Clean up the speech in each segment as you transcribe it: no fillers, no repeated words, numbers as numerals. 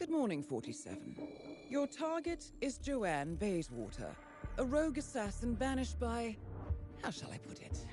Good morning, 47. Your target is Joanne Bayswater, a rogue assassin banished by... how shall I put it?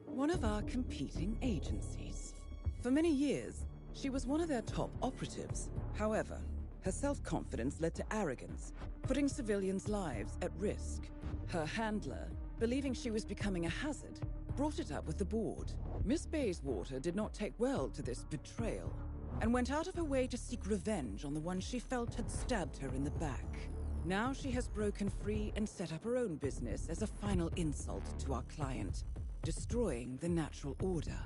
One of our competing agencies. For many years, she was one of their top operatives. However, her self-confidence led to arrogance, putting civilians' lives at risk. Her handler, believing she was becoming a hazard, brought it up with the board. Miss Bayswater did not take well to this betrayal, and went out of her way to seek revenge on the one she felt had stabbed her in the back. Now she has broken free and set up her own business as a final insult to our client, destroying the natural order.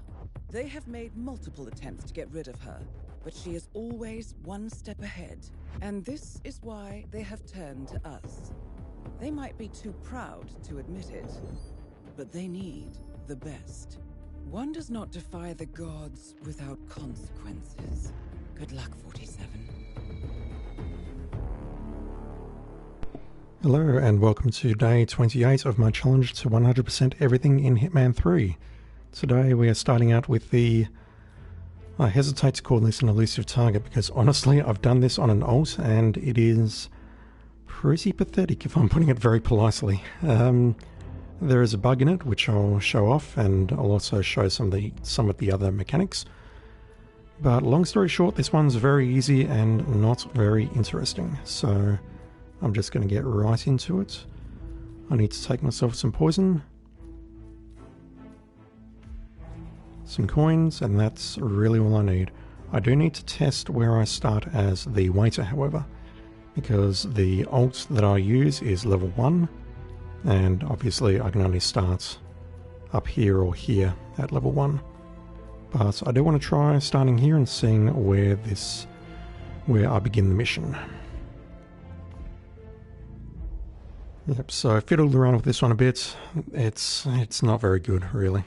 They have made multiple attempts to get rid of her, but she is always one step ahead, and this is why they have turned to us. They might be too proud to admit it, but they need the best. One does not defy the gods without consequences. Good luck, 47. Hello and welcome to day 28 of my challenge to 100% everything in Hitman 3. Today we are starting out with the... I hesitate to call this an elusive target because honestly I've done this on an alt and it is pretty pathetic if I'm putting it very politely. There is a bug in it which I'll show off, and I'll also show some of the other mechanics. But long story short, this one's very easy and not very interesting, so I'm just going to get right into it. I need to take myself some poison, some coins, and that's really all I need. I do need to test where I start as the waiter, however, because the alt that I use is level 1. And obviously I can only start up here or here at level 1. But I do want to try starting here and seeing where I begin the mission. Yep, so I fiddled around with this one a bit. It's not very good, really.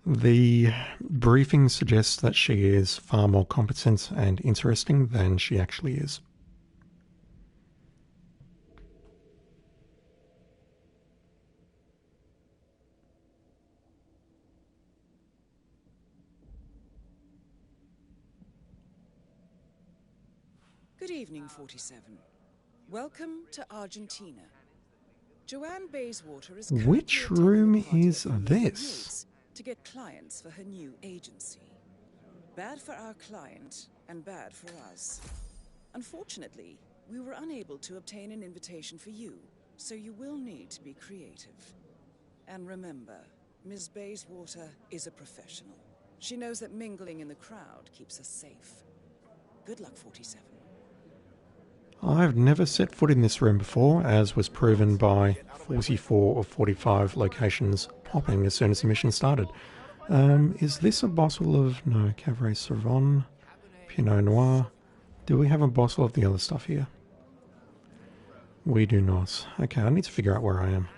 The briefing suggests that she is far more competent and interesting than she actually is. Good evening, 47. Welcome to Argentina. Joanne Bayswater is Which room is this? To get clients for her new agency. Bad for our client and bad for us. Unfortunately, we were unable to obtain an invitation for you, so you will need to be creative. And remember, Ms. Bayswater is a professional. She knows that mingling in the crowd keeps us safe. Good luck, 47. I've never set foot in this room before, as was proven by 44 of 45 locations popping as soon as the mission started. Is this a bottle of... no, Cabernet Sauvignon, Pinot Noir. Do we have a bottle of the other stuff here? We do not. Okay, I need to figure out where I am.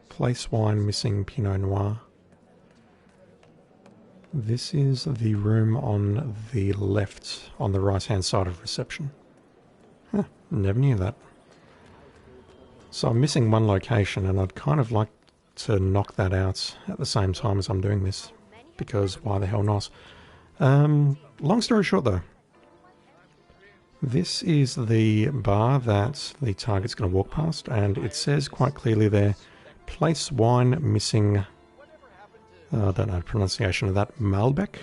Place wine missing Pinot Noir. This is the room on the left, on the right-hand side of reception. Huh, never knew that. So I'm missing one location and I'd kind of like to knock that out at the same time as I'm doing this, because why the hell not? Long story short though, this is the bar that the target's going to walk past, and it says quite clearly there, place wine missing, I don't know the pronunciation of that, Malbec.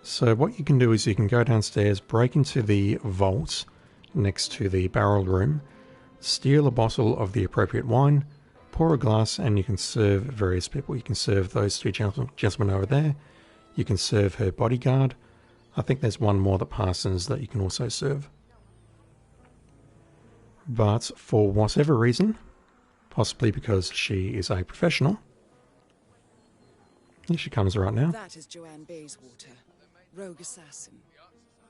So what you can do is you can go downstairs, break into the vault next to the barrel room, steal a bottle of the appropriate wine, pour a glass, and you can serve various people. You can serve those two gentlemen over there. You can serve her bodyguard. I think there's one more that passes that you can also serve. But for whatever reason, possibly because she is a professional, here she comes right now. That is Joanne Bayswater, rogue assassin.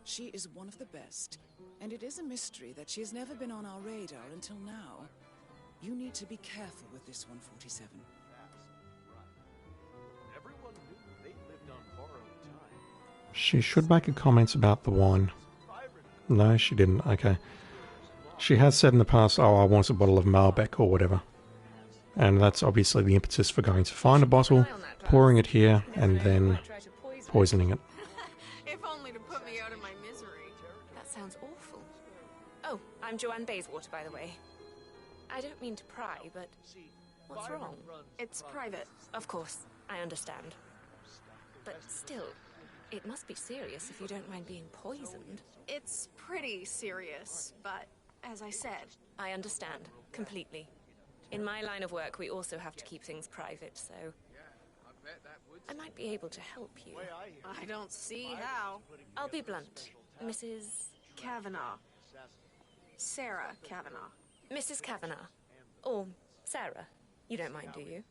She is one of the best, and it is a mystery that she has never been on our radar until now. You need to be careful with this one, 47. She should make a comment about the wine. No, she didn't. Okay. She has said in the past, oh, I want a bottle of Malbec or whatever. And that's obviously the impetus for going to find a bottle, pouring it here, and then poisoning it. If only to put me sounds awful. Oh, I'm Joanne Bayswater, by the way. I don't mean to pry, but what's wrong? It's private. Of course, I understand. But still, it must be serious if you don't mind being poisoned. It's pretty serious, but as I said... I understand, completely. In my line of work, we also have to keep things private, so... I might be able to help you. I don't see how. I'll be blunt. Mrs. Kavanaugh. Sarah Kavanaugh. Mrs. Kavanaugh. Or Sarah. You don't mind, do you?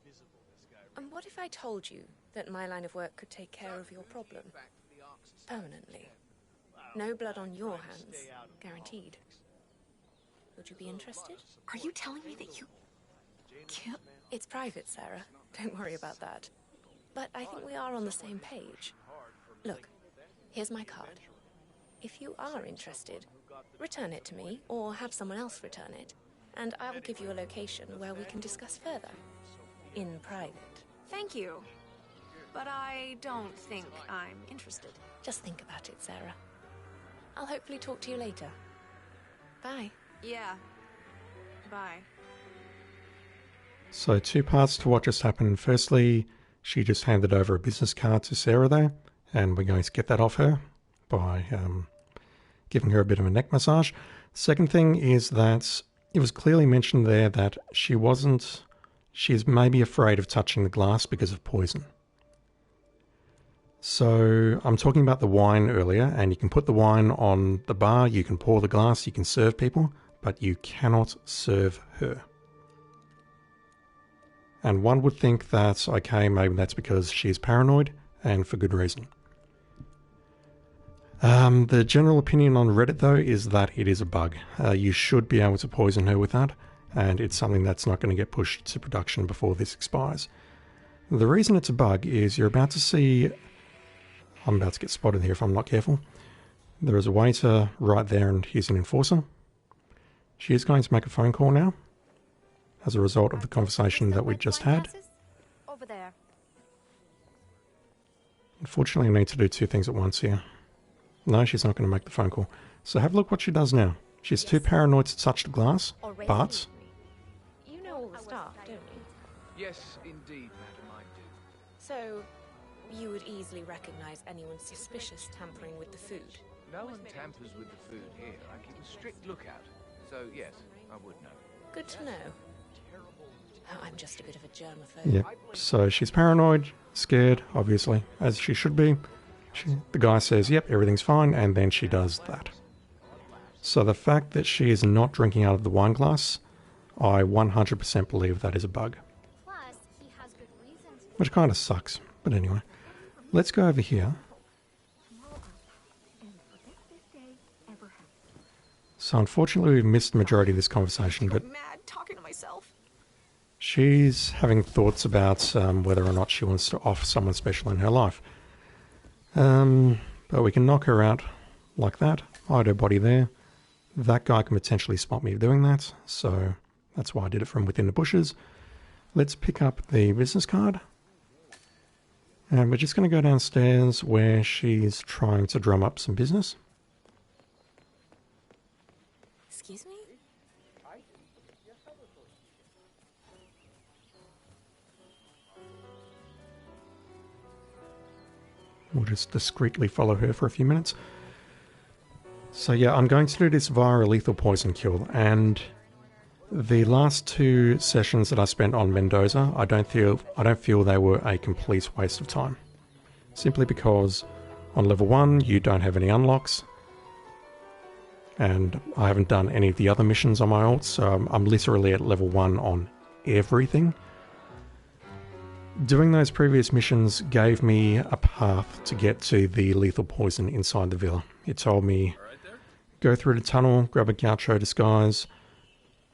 And what if I told you that my line of work could take care of your problem? Permanently. No blood on your hands. Guaranteed. Would you be interested? Are you telling me that you... killed... It's private, Sarah. Don't worry about that. But I think we are on the same page. Look, here's my card. If you are interested, return it to me, or have someone else return it, and I will give you a location where we can discuss further. In private. Thank you. But I don't think I'm interested. Just think about it, Sarah. I'll hopefully talk to you later. Bye. Yeah. Bye. So 2 parts to what just happened. Firstly, she just handed over a business card to Sarah there, and we're going to get that off her by giving her a bit of a neck massage. Second thing is that it was clearly mentioned there that she's maybe afraid of touching the glass because of poison. So I'm talking about the wine earlier, and you can put the wine on the bar, you can pour the glass, you can serve people, but you cannot serve her. And one would think that, okay, maybe that's because she's paranoid, and for good reason. The general opinion on Reddit, though, is that it is a bug. You should be able to poison her with that, and it's something that's not going to get pushed to production before this expires. The reason it's a bug is you're about to see... I'm about to get spotted here if I'm not careful. There is a waiter right there, and he's an enforcer. She is going to make a phone call now, as a result of the conversation that we just had. Over there. Unfortunately, I need to do 2 things at once here. No, she's not going to make the phone call. So have a look what she does now. She's too paranoid to touch the glass, but... You know all the staff, don't you? Yes, indeed, madam, I do. So, you would easily recognize anyone suspicious tampering with the food? No one tampers with the food here. I keep a strict lookout. So, yes, I would know. Good to know. Oh, I'm just a bit of a germaphobe. Yeah, so she's paranoid, scared, obviously, as she should be. The guy says, yep, everything's fine, and then she does that. So the fact that she is not drinking out of the wine glass, I 100% believe that is a bug. Which kind of sucks, but anyway. Let's go over here. So unfortunately we've missed the majority of this conversation, but... I'm mad talking to myself. She's having thoughts about whether or not she wants to offer someone special in her life. But we can knock her out like that. Hide her body there. That guy can potentially spot me doing that, so that's why I did it from within the bushes. Let's pick up the business card. And we're just going to go downstairs where she's trying to drum up some business. Excuse me? We'll just discreetly follow her for a few minutes. So yeah, I'm going to do this via a lethal poison kill, and the last 2 sessions that I spent on Mendoza, I don't feel they were a complete waste of time. Simply because on level 1 you don't have any unlocks, and I haven't done any of the other missions on my alt, so I'm literally at level 1 on everything. Doing those previous missions gave me a path to get to the lethal poison inside the villa. It told me, go through the tunnel, grab a gaucho disguise,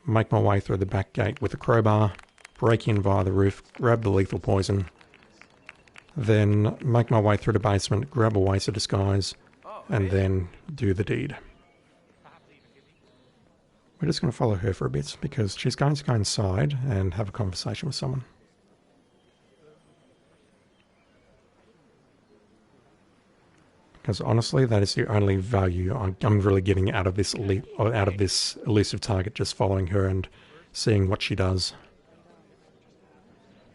make my way through the back gate with a crowbar, break in via the roof, grab the lethal poison, then make my way through the basement, grab a waiter disguise, and then do the deed. We're just going to follow her for a bit because she's going to go inside and have a conversation with someone. Because honestly, that is the only value I'm really getting out of this out of this elusive target, just following her and seeing what she does.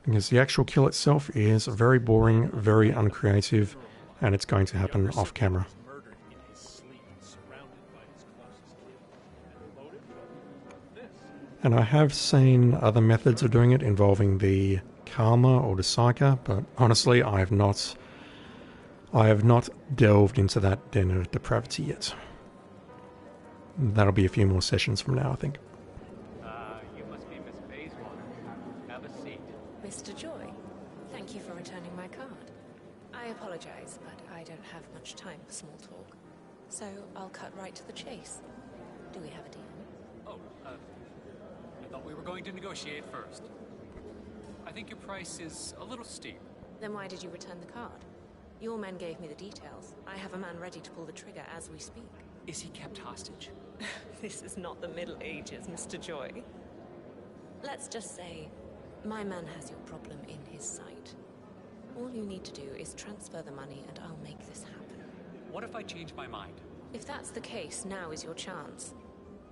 Because the actual kill itself is very boring, very uncreative, and it's going to happen off camera. And I have seen other methods of doing it involving the Karma or the Psyker, but honestly, I have not delved into that den of depravity yet. That'll be a few more sessions from now, I think. You must be Miss Bayswater. Have a seat. Mr. Joy, thank you for returning my card. I apologize, but I don't have much time for small talk. So I'll cut right to the chase. Do we have a deal? Oh, I thought we were going to negotiate first. I think your price is a little steep. Then why did you return the card? Your men gave me the details. I have a man ready to pull the trigger as we speak. Is he kept hostage? This is not the Middle Ages, Mr. Joy. Let's just say, my man has your problem in his sight. All you need to do is transfer the money and I'll make this happen. What if I change my mind? If that's the case, now is your chance.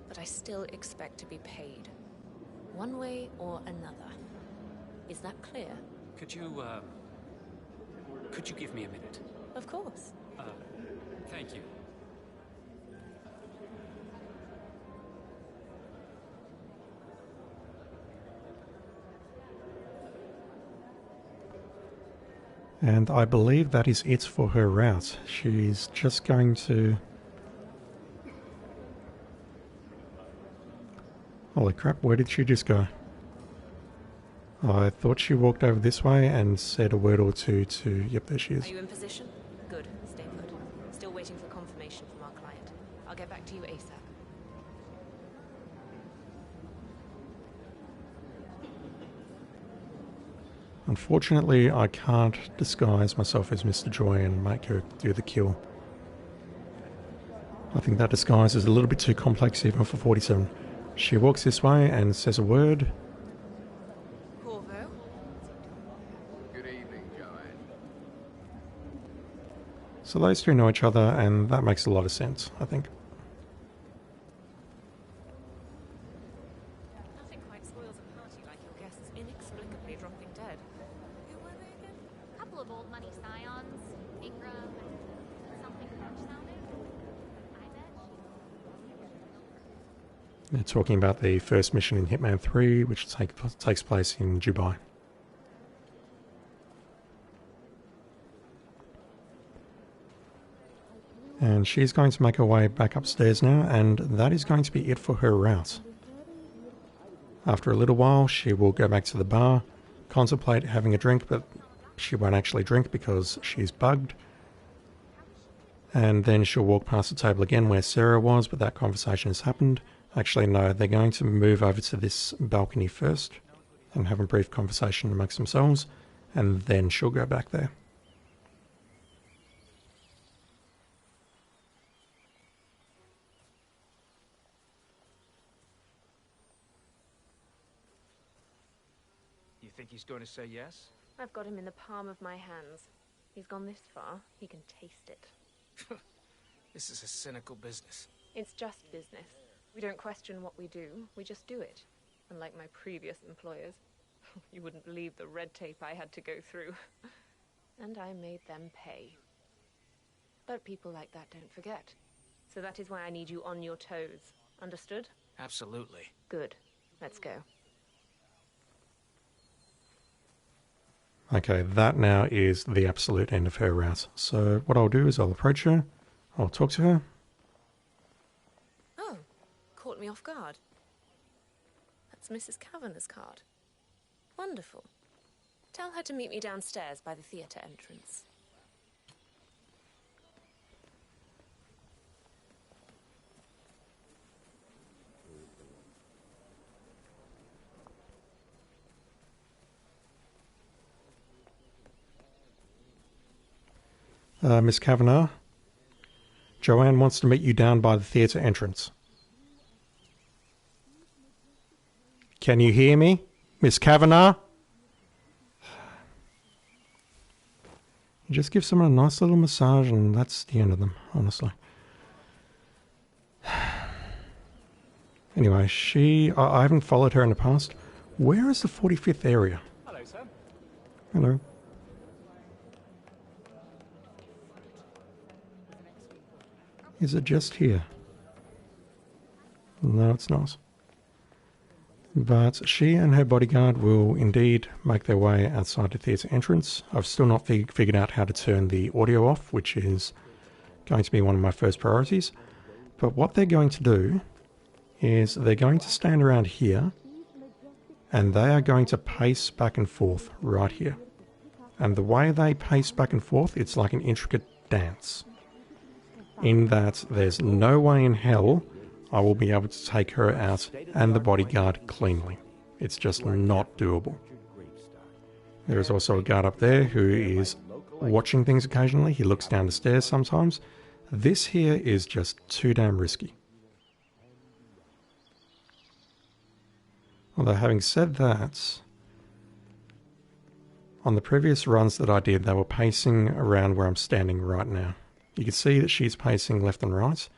But I still expect to be paid. One way or another. Is that clear? Could you give me a minute? Of course. Thank you. And I believe that is it for her route. She's just going to... Holy crap, where did she just go? I thought she walked over this way and said a word or two to... Yep, there she is. Are you in position? Good. Stay put. Still waiting for confirmation from our client. I'll get back to you ASAP. Unfortunately, I can't disguise myself as Mr. Joy and make her do the kill. I think that disguise is a little bit too complex even for 47. She walks this way and says a word. Corvo? Good evening, Joanne. So those two know each other, and that makes a lot of sense, I think. Nothing quite spoils a party like your guests inexplicably dropping dead. Who were they again? A couple of old money scions, Ingram, and something French sounding. I bet. They're talking about the first mission in Hitman 3, which takes place in Dubai. And she's going to make her way back upstairs now, and that is going to be it for her route. After a little while, she will go back to the bar, contemplate having a drink, but she won't actually drink because she's bugged. And then she'll walk past the table again where Sarah was, but that conversation has happened. Actually, no, they're going to move over to this balcony first and have a brief conversation amongst themselves, and then she'll go back there. You think he's going to say yes? I've got him in the palm of my hands. He's gone this far, he can taste it. This is a cynical business. It's just business. We don't question what we do, we just do it. Unlike my previous employers. You wouldn't believe the red tape I had to go through. And I made them pay. But people like that don't forget. So that is why I need you on your toes. Understood? Absolutely. Good. Let's go. Okay, that now is the absolute end of her route. So what I'll do is I'll approach her, I'll talk to her. Oh, caught me off guard. That's Mrs. Kavanagh's card. Wonderful. Tell her to meet me downstairs by the theatre entrance. Miss Kavanagh, Joanne wants to meet you down by the theatre entrance. Can you hear me, Miss Kavanagh? You just give someone a nice little massage and that's the end of them, honestly. Anyway, I haven't followed her in the past. Where is the 45th area? Hello, sir. Hello. Is it just here? No, it's not. But she and her bodyguard will indeed make their way outside the theatre entrance. I've still not figured out how to turn the audio off, which is going to be one of my first priorities. But what they're going to do is they're going to stand around here and they are going to pace back and forth right here. And the way they pace back and forth, it's like an intricate dance. In that there's no way in hell I will be able to take her out and the bodyguard cleanly. It's just not doable. There is also a guard up there who is watching things occasionally. He looks down the stairs sometimes. This here is just too damn risky. Although having said that, on the previous runs that I did, they were pacing around where I'm standing right now. You can see that she's pacing left and right.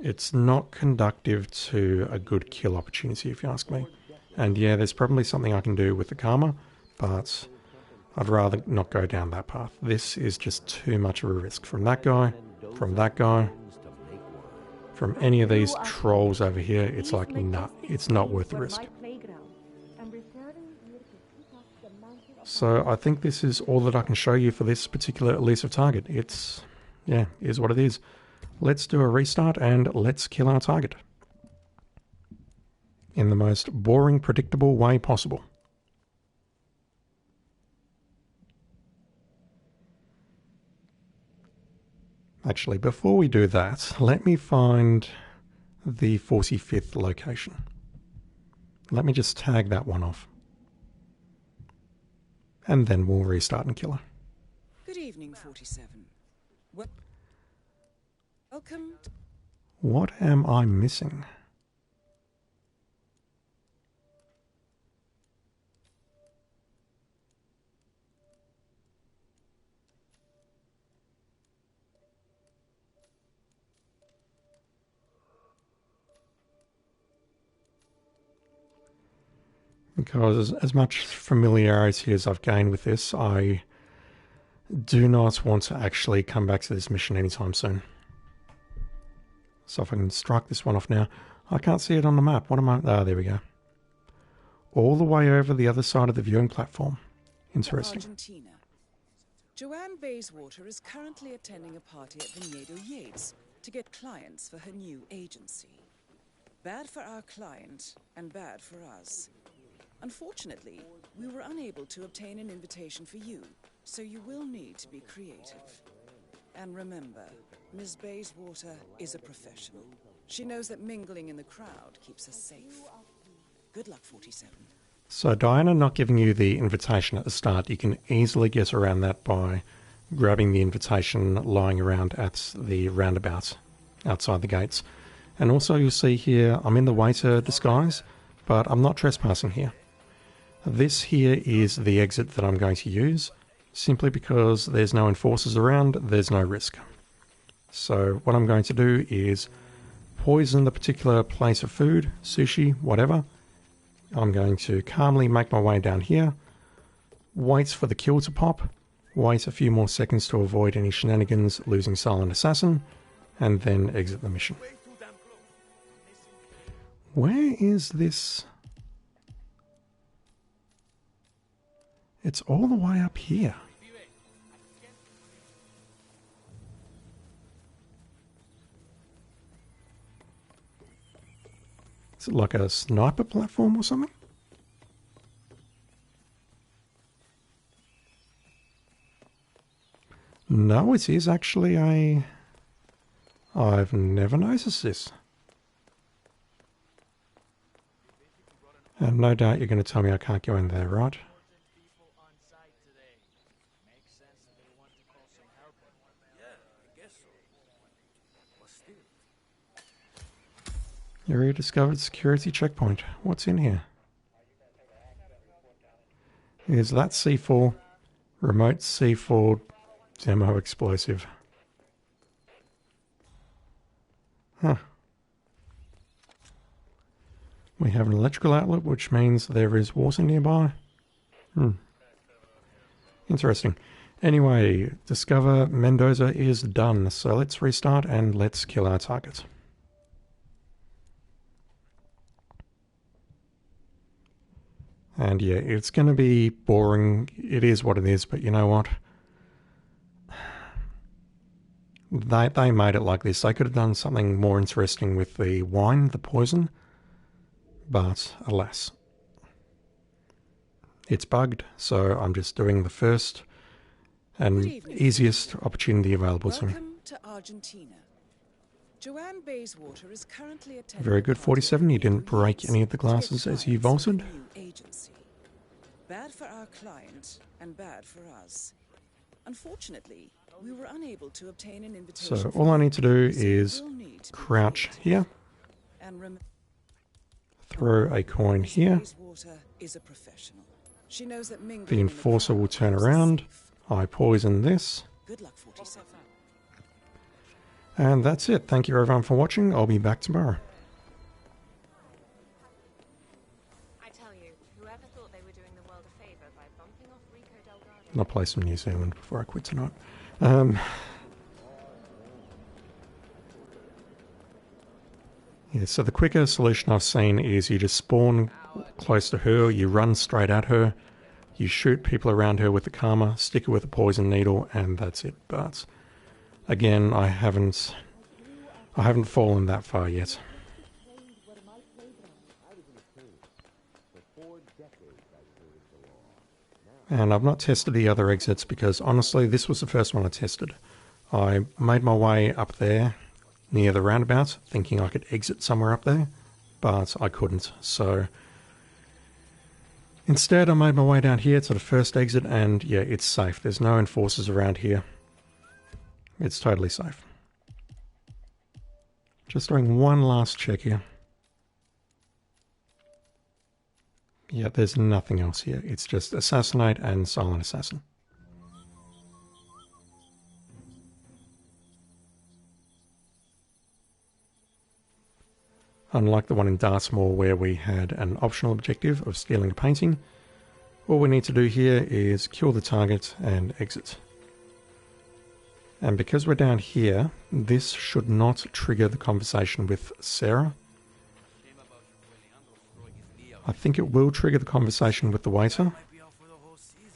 It's not conductive to a good kill opportunity, if you ask me. And yeah, there's probably something I can do with the karma, but I'd rather not go down that path. This is just too much of a risk. From that guy, from any of these trolls over here, it's like, nah, it's not worth the risk. So I think this is all that I can show you for this particular elusive target. It's, yeah, is what it is. Let's do a restart and let's kill our target. In the most boring, predictable way possible. Actually, before we do that, let me find the 45th location. Let me just tag that one off. And then we'll restart and kill her. Good evening, 47. Welcome. What am I missing? Because as much familiarity as I've gained with this, I do not want to actually come back to this mission anytime soon. So if I can strike this one off now. I can't see it on the map. What am I? Ah, there we go. All the way over the other side of the viewing platform. Interesting. Argentina. Joanne Bayswater is currently attending a party at Viñedo Yates to get clients for her new agency. Bad for our client and bad for us. Unfortunately, we were unable to obtain an invitation for you, so you will need to be creative. And remember, Ms. Bayswater is a professional. She knows that mingling in the crowd keeps us safe. Good luck, 47. So Diana not giving you the invitation at the start, you can easily get around that by grabbing the invitation lying around at the roundabout outside the gates. And also you'll see here, I'm in the waiter disguise, but I'm not trespassing here. This here is the exit that I'm going to use, simply because there's no enforcers around, there's no risk. So what I'm going to do is poison the particular place of food, sushi, whatever. I'm going to calmly make my way down here, wait for the kill to pop, wait a few more seconds to avoid any shenanigans, losing Silent Assassin, and then exit the mission. Where is this? It's all the way up here. Is it like a sniper platform or something? No, it is actually a... I've never noticed this. And no doubt you're going to tell me I can't go in there, right? Area discovered security checkpoint. What's in here? Is that C4? Remote C4 demo explosive. Huh. We have an electrical outlet, which means there is water nearby. Interesting. Anyway, discover Mendoza is done. So let's restart and let's kill our target. And yeah, it's going to be boring. It is what it is, but you know what? They made it like this. They could have done something more interesting with the wine, the poison, but alas. It's bugged, so I'm just doing the first and easiest opportunity available to me. Welcome to Argentina. Joanne Bayswater is currently attending. Very good, 47. You didn't break any of the glasses as you vaulted. Bad for our client and bad for us. Unfortunately, we were unable to obtain an invitation. So all I need to do is crouch here, throw a coin here. The enforcer will turn around. I poison this. Good luck, 47. And that's it. Thank you everyone for watching. I'll be back tomorrow. I tell you, whoever thought they were doing the world a favor by bumping off Rico Delgado. I'll play some New Zealand before I quit tonight. Yeah, so the quicker solution I've seen is you just spawn close to her, you run straight at her, you shoot people around her with the karma, stick her with a poison needle, and that's it. But again, I haven't fallen that far yet. And I've not tested the other exits because honestly, this was the first one I tested. I made my way up there near the roundabout, thinking I could exit somewhere up there, but I couldn't. So instead, I made my way down here to the first exit, and yeah, it's safe. There's no enforcers around here. It's totally safe. Just doing one last check here. Yeah, there's nothing else here. It's just assassinate and silent assassin. Unlike the one in Dartmoor where we had an optional objective of stealing a painting, all we need to do here is kill the target and exit. And because we're down here, this should not trigger the conversation with Sarah. I think it will trigger the conversation with the waiter.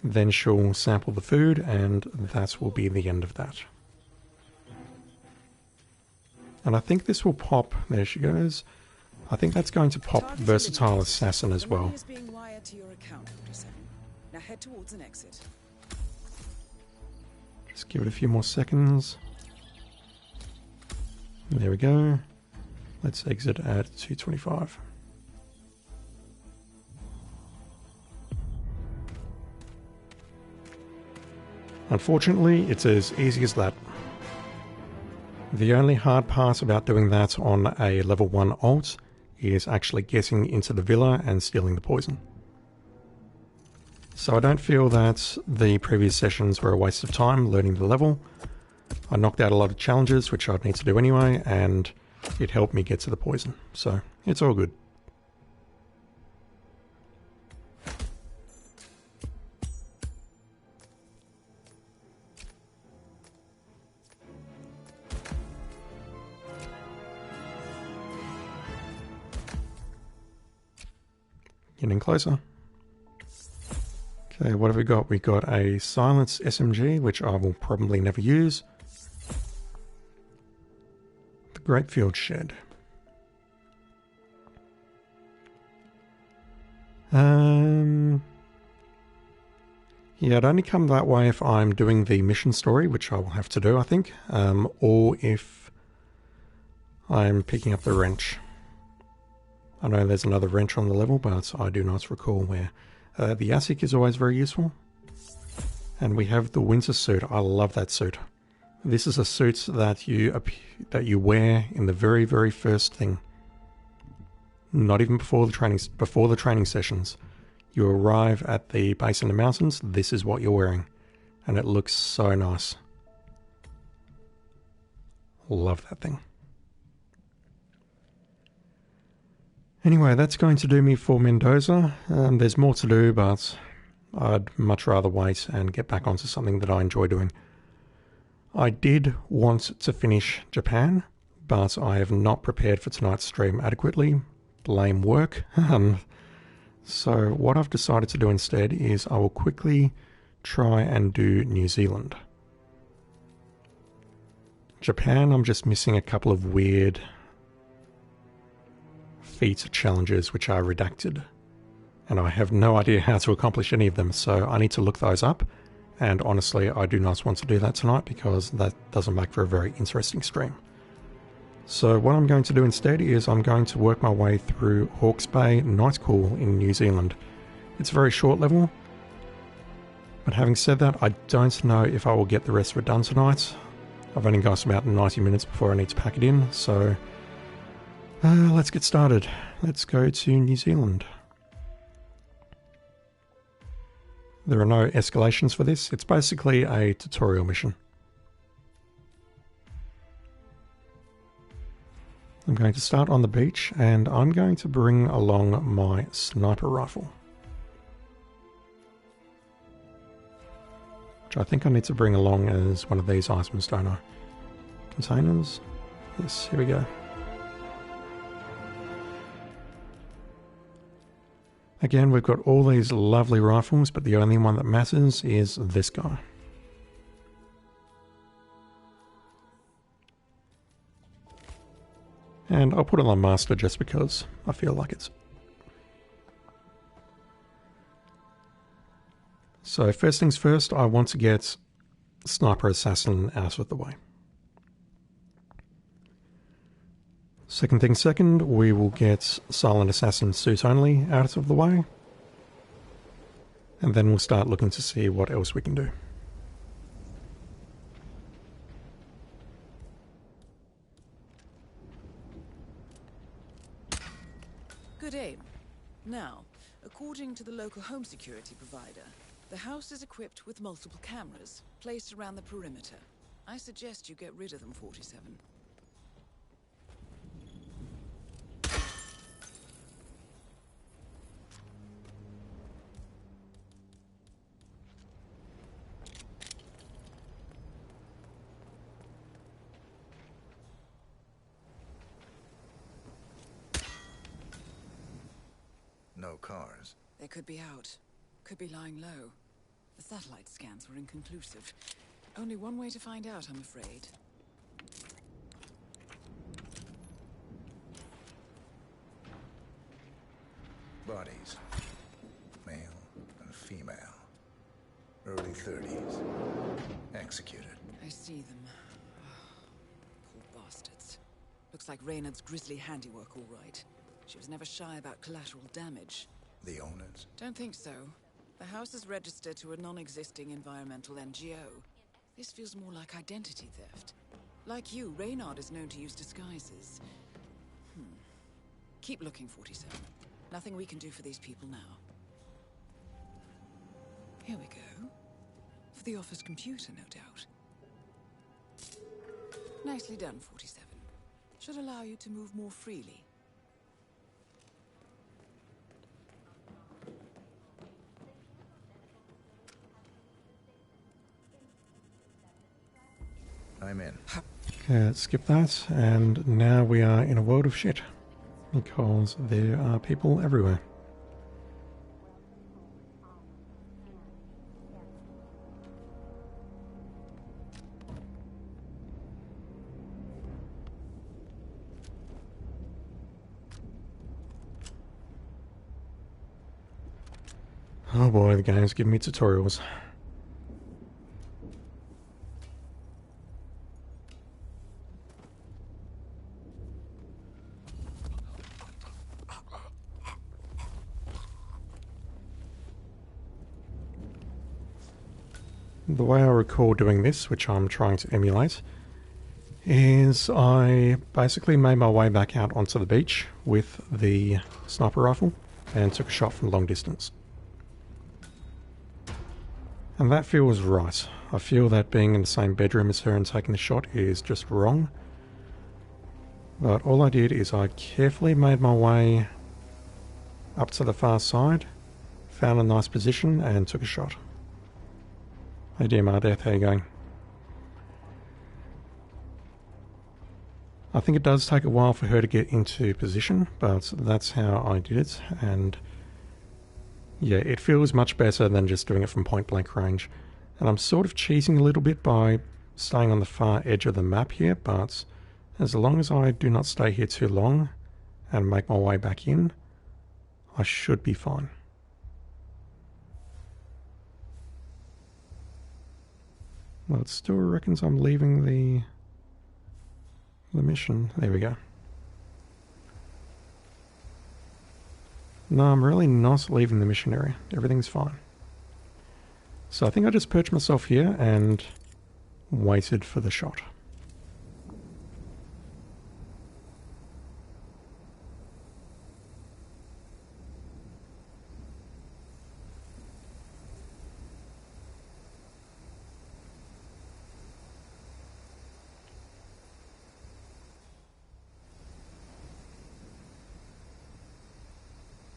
Then she'll sample the food, and that will be the end of that. And I think this will pop. There she goes. I think that's going to pop Versatile Assassin as well. Now head towards an exit. Just give it a few more seconds. There we go. Let's exit at 2:25. Unfortunately, it's as easy as that. The only hard part about doing that on a level 1 alt is actually getting into the villa and stealing the poison. So I don't feel that the previous sessions were a waste of time learning the level. I knocked out a lot of challenges, which I'd need to do anyway, and it helped me get to the poison. So it's all good. Getting closer. Okay, what have we got? We got a silence SMG, which I will probably never use. The Grapefield Shed. Yeah, I'd only come that way if I'm doing the mission story, which I will have to do, I think, or if I'm picking up the wrench. I know there's another wrench on the level, but I do not recall where. The ASIC is always very useful. And we have the winter suit. I love that suit. This is a suit that you wear in the very, very first thing. Not even before the training sessions. You arrive at the base in the mountains, this is what you're wearing. and it looks so nice. Love that thing. Anyway, that's going to do me for Mendoza. There's more to do, but I'd much rather wait and get back onto something that I enjoy doing. I did want to finish Japan, but I have not prepared for tonight's stream adequately. Blame work. So what I've decided to do instead is I will quickly try and do New Zealand. Japan, I'm just missing a couple of weird feat challenges which are redacted, and I have no idea how to accomplish any of them, so I need to look those up, and honestly I do not want to do that tonight because that doesn't make for a very interesting stream. So what I'm going to do instead is I'm going to work my way through Hawke's Bay Night Call in New Zealand. It's a very short level, but having said that, I don't know if I will get the rest of it done tonight. I've only got about 90 minutes before I need to pack it in, so let's get started. Let's go to New Zealand. There are no escalations for this. It's basically a tutorial mission. I'm going to start on the beach, and I'm going to bring along my sniper rifle. Which I think I need to bring along as one of these items, don't I? Containers? Yes, here we go. Again, we've got all these lovely rifles, but the only one that matters is this guy. And I'll put it on master just because I feel like it's. So first things first, I want to get Sniper Assassin out of the way. Second thing second, we will get Silent Assassin Suit Only out of the way. And then we'll start looking to see what else we can do. Good aim. Now, according to the local home security provider, the house is equipped with multiple cameras placed around the perimeter. I suggest you get rid of them, 47. No cars. They could be out. Could be lying low. The satellite scans were inconclusive. Only one way to find out, I'm afraid. Bodies. Male and female. Early 30s. Executed. I see them. Poor bastards. Looks like Reynard's grisly handiwork, all right. She was never shy about collateral damage. The owners? Don't think so. The house is registered to a non-existing environmental NGO. This feels more like identity theft. Like you, Reynard is known to use disguises. Keep looking, 47. Nothing we can do for these people now. Here we go. For the office computer, no doubt. Nicely done, 47. Should allow you to move more freely. I'm in. Okay, let's skip that, and now we are in a world of shit, because there are people everywhere. Oh boy, the game's giving me tutorials. The way I recall doing this, which I'm trying to emulate, is I basically made my way back out onto the beach with the sniper rifle and took a shot from long distance. And that feels right. I feel that being in the same bedroom as her and taking the shot is just wrong. But all I did is I carefully made my way up to the far side, found a nice position and took a shot. Hey dear Mardeath, how you going? I think it does take a while for her to get into position, but that's how I did it, and yeah, it feels much better than just doing it from point blank range. And I'm sort of cheating a little bit by staying on the far edge of the map here, but as long as I do not stay here too long and make my way back in, I should be fine. Well, it still reckons I'm leaving the mission. There we go. No, I'm really not leaving the mission area. Everything's fine. So I think I just perched myself here and waited for the shot.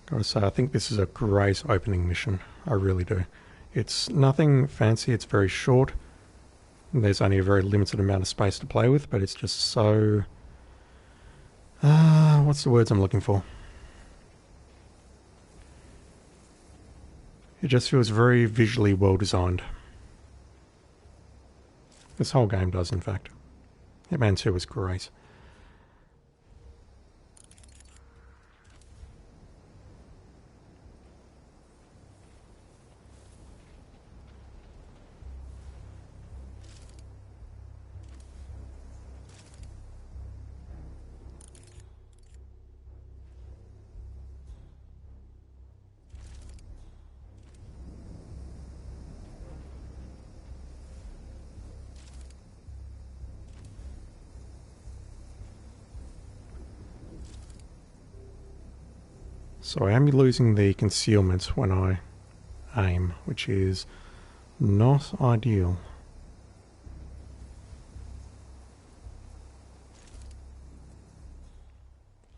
Gotta say, I think this is a great opening mission. I really do. It's nothing fancy, it's very short. There's only a very limited amount of space to play with, but it's just so... what's the words I'm looking for? It just feels very visually well designed. This whole game does, in fact. Hitman 2 was great. So I am losing the concealment when I aim, which is not ideal.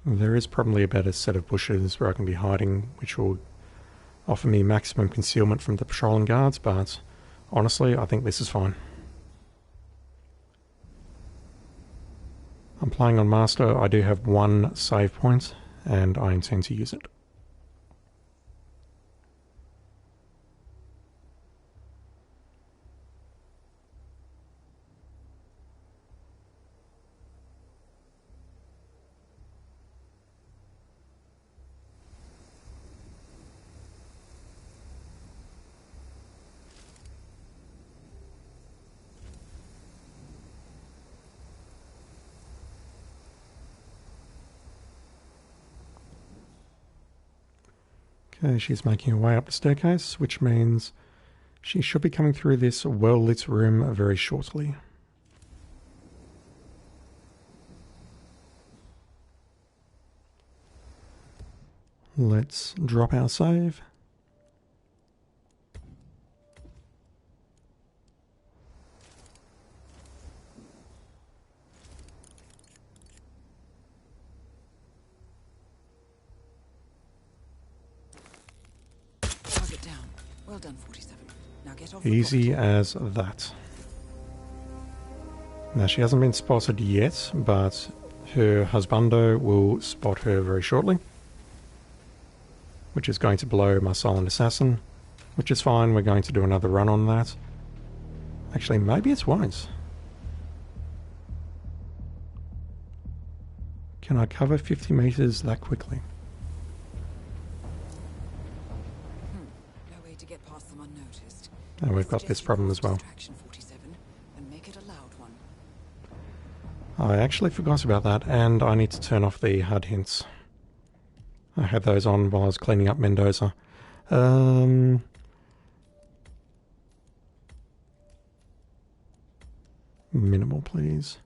There is probably a better set of bushes where I can be hiding, which will offer me maximum concealment from the patrolling guards, but honestly, I think this is fine. I'm playing on Master. I do have one save point, and I intend to use it. Okay, she's making her way up the staircase, which means she should be coming through this well-lit room very shortly. Let's drop our save. Well done, 47. Now get off. Easy as that. Now she hasn't been spotted yet, but her husbando will spot her very shortly, which is going to blow my silent assassin, which is fine. We're going to do another run on that. Actually, maybe it won't. Can I cover 50 meters that quickly? And we've got this problem as well. I actually forgot about that, and I need to turn off the HUD hints. I had those on while I was cleaning up Mendoza. Minimal, please.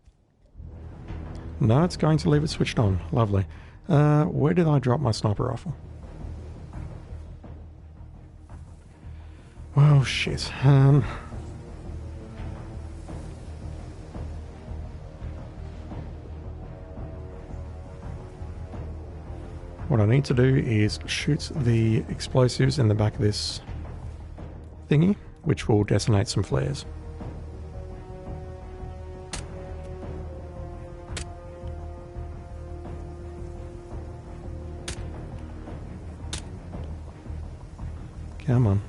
No, it's going to leave it switched on. Lovely. Where did I drop my sniper rifle? Well, Oh shit. What I need to do is shoot the explosives in the back of this thingy, which will detonate some flares. Come on.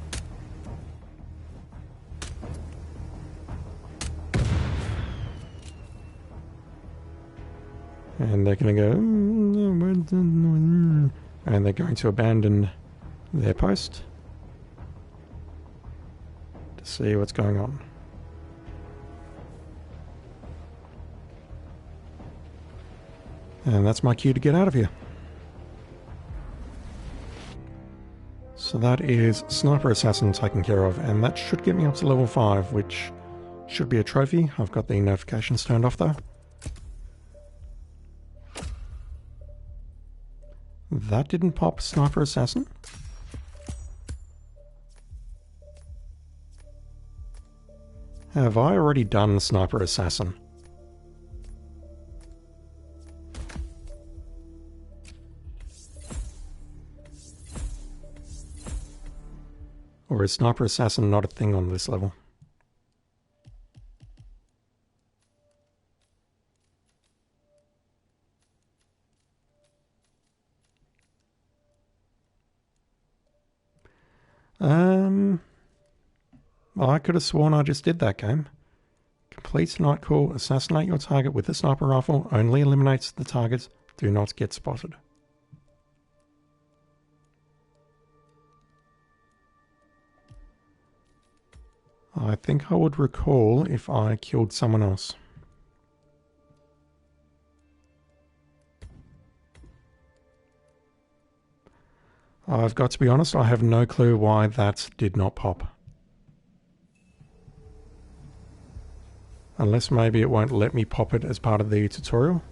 And they're going to go, and they're going to abandon their post to see what's going on. And that's my cue to get out of here. So that is Sniper Assassin taken care of, and that should get me up to level 5, which should be a trophy. I've got the notifications turned off though. That didn't pop Sniper Assassin. Have I already done Sniper Assassin? Or is Sniper Assassin not a thing on this level? Well, I could have sworn I just did that game. Complete night call, assassinate your target with a sniper rifle, only eliminates the targets, do not get spotted. I think I would recall if I killed someone else. I've got to be honest, I have no clue why that did not pop. Unless maybe it won't let me pop it as part of the tutorial.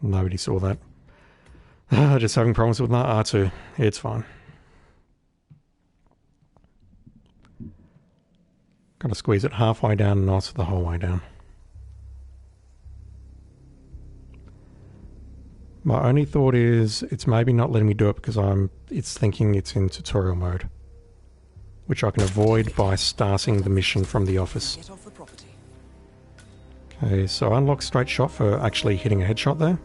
Nobody saw that. Just having problems with that R2. It's fine. Gotta squeeze it halfway down, not the whole way down. My only thought is it's maybe not letting me do it because it's thinking it's in tutorial mode, which I can avoid by starting the mission from the office. Get off the property. Okay, so unlock straight shot for actually hitting a headshot there.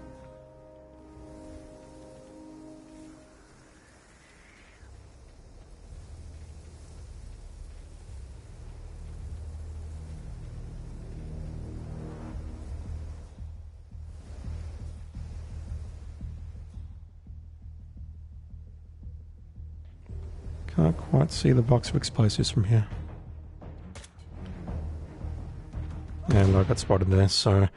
Can't quite see the box of explosives from here. And I got spotted there, so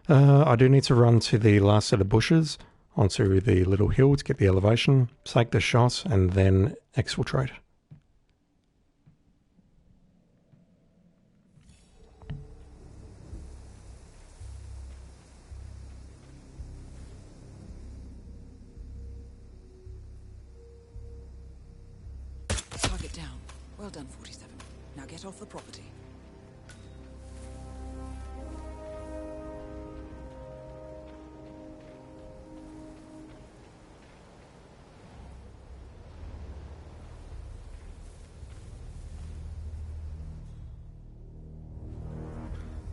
I do need to run to the last set of bushes onto the little hill to get the elevation, take the shot, and then exfiltrate. Target down. Well done, 47. Now get off the property.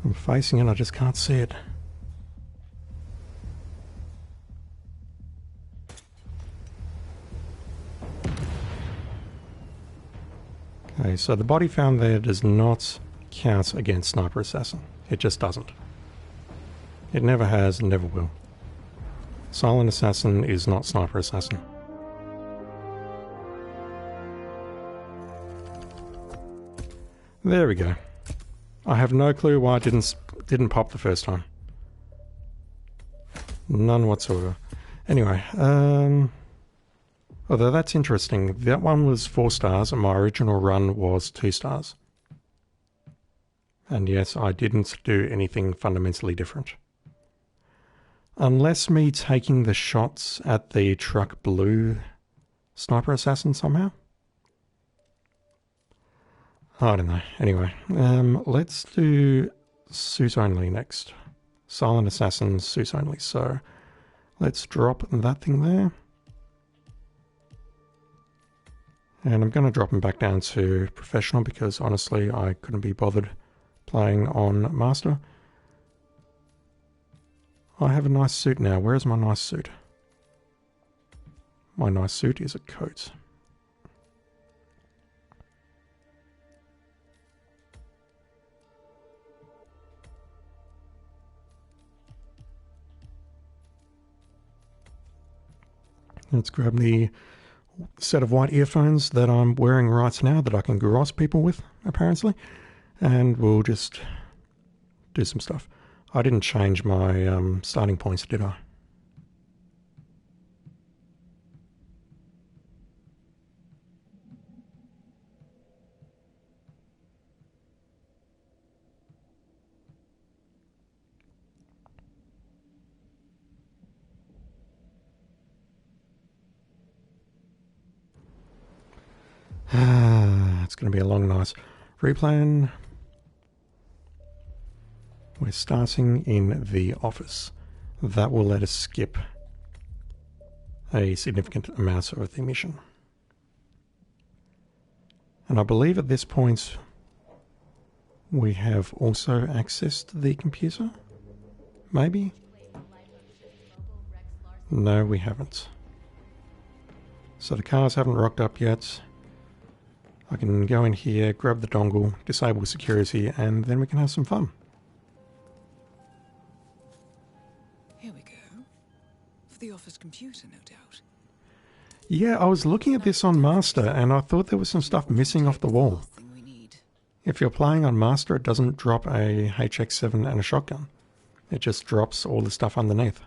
I'm facing it, I just can't see it. Okay, so the body found there does not count against Sniper Assassin. It just doesn't. It never has and never will. Silent Assassin is not Sniper Assassin. There we go. I have no clue why it didn't pop the first time. None whatsoever. Anyway, although that's interesting. That one was 4 stars and my original run was 2 stars. And yes, I didn't do anything fundamentally different. Unless me taking the shots at the truck blue sniper assassin somehow. I don't know. Anyway, let's do suit only next. Silent assassin, suit only. So let's drop that thing there. And I'm going to drop him back down to professional because honestly I couldn't be bothered playing on master. I have a nice suit now. Where's my nice suit? My nice suit is a coat. Let's grab the set of white earphones that I'm wearing right now that I can gross people with, apparently. And we'll just do some stuff. I didn't change my starting points, did I? It's going to be a long, nice replan. We're starting in the office. That will let us skip a significant amount of the mission. And I believe at this point we have also accessed the computer? Maybe? No, we haven't. So the cars haven't rocked up yet. I can go in here, grab the dongle, disable security, and then we can have some fun. Here we go. For the office computer, no doubt. Yeah, I was looking at this on Master, and I thought there was some stuff missing off the wall. If you're playing on Master, it doesn't drop a HX7 and a shotgun. It just drops all the stuff underneath.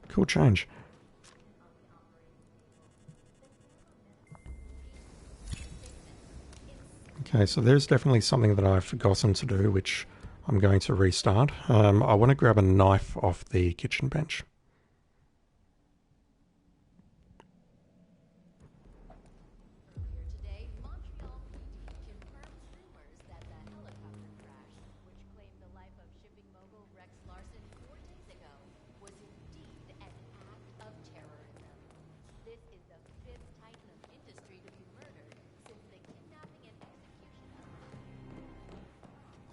Cool change. Okay, so there's definitely something that I've forgotten to do, which I'm going to restart. I want to grab a knife off the kitchen bench.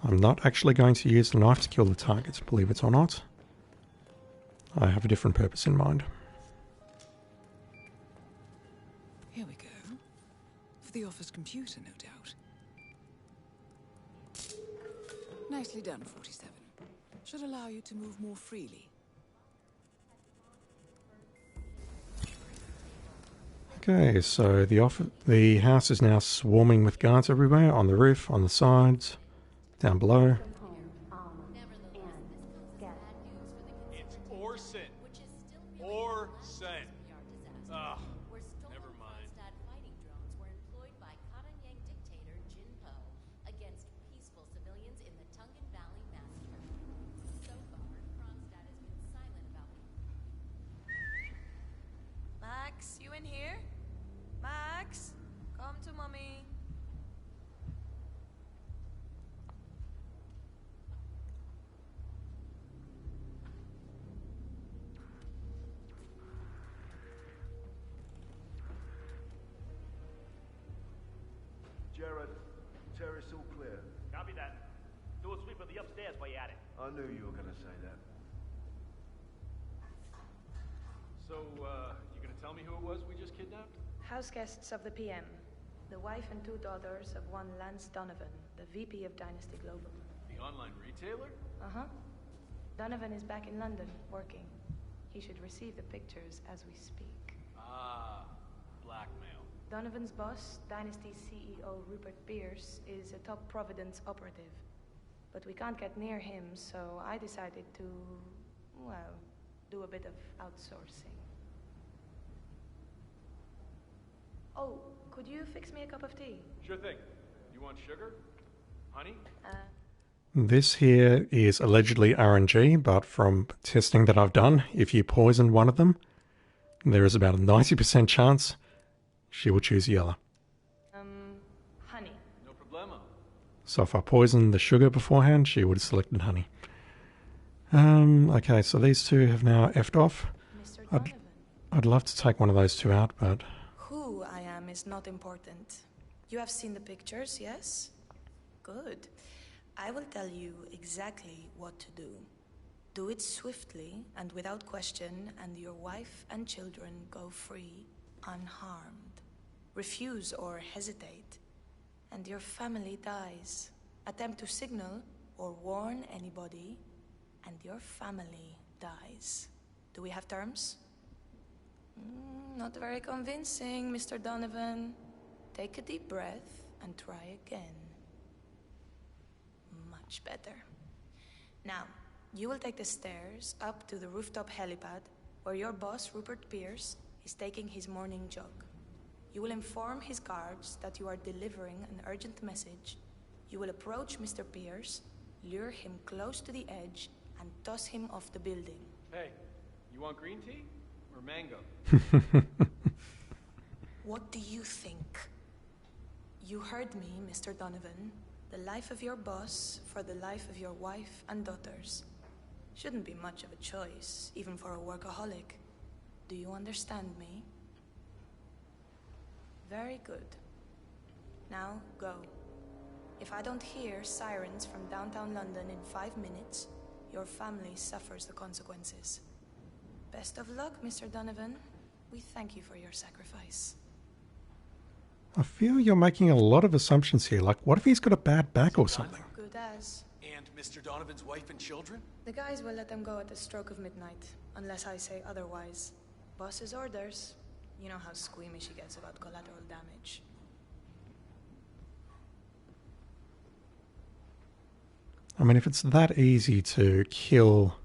I'm not actually going to use the knife to kill the target, believe it or not. I have a different purpose in mind. Here we go. For the office computer, no doubt. Nicely done, 47. Should allow you to move more freely. Okay, so the house is now swarming with guards everywhere, on the roof, on the sides, down below. It's Orson. Orson. Ugh, never mind. Fighting drones were employed by Karayan dictator Jinpo against peaceful civilians in the Tungan Valley massacre. So far, Kronstadt has been silent about it. Max, you in here? Max, come to mommy. Jared, terrace all clear. Copy that. Do a sweep of the upstairs while you're at it. I knew you were gonna say that. So, you gonna tell me who it was we just kidnapped? House guests of the PM. The wife and two daughters of one Lance Donovan, the VP of Dynasty Global. The online retailer? Uh-huh. Donovan is back in London, working. He should receive the pictures as we speak. Ah, blackmail. Donovan's boss, Dynasty CEO Rupert Pierce, is a top Providence operative. But we can't get near him, so I decided to, well, do a bit of outsourcing. Oh, could you fix me a cup of tea? Sure thing. You want sugar? Honey? This here is allegedly RNG, but from testing that I've done, if you poison one of them, there is about a 90% chance she will choose yellow. Honey. No problemo. So if I poisoned the sugar beforehand, she would have selected honey. Okay, so these two have now effed off. Mr. Donovan. I'd love to take one of those two out, but... Who I am is not important. You have seen the pictures, yes? Good. I will tell you exactly what to do. Do it swiftly and without question, and your wife and children go free, unharmed. Refuse or hesitate, and your family dies. Attempt to signal or warn anybody, and your family dies. Do we have terms? Not very convincing, Mr. Donovan. Take a deep breath and try again. Much better. Now, you will take the stairs up to the rooftop helipad, where your boss, Rupert Pierce, is taking his morning jog. You will inform his guards that you are delivering an urgent message. You will approach Mr. Pierce, lure him close to the edge, and toss him off the building. Hey, you want green tea or mango? What do you think? You heard me, Mr. Donovan. The life of your boss for the life of your wife and daughters. Shouldn't be much of a choice, even for a workaholic. Do you understand me? Very good. Now, go. If I don't hear sirens from downtown London in 5 minutes, your family suffers the consequences. Best of luck, Mr. Donovan. We thank you for your sacrifice. I feel you're making a lot of assumptions here. Like, what if he's got a bad back or something? Good as. And Mr. Donovan's wife and children? The guys will let them go at the stroke of midnight, unless I say otherwise. Boss's orders. You know how squeamish he gets about collateral damage. I mean, if it's that easy to kill...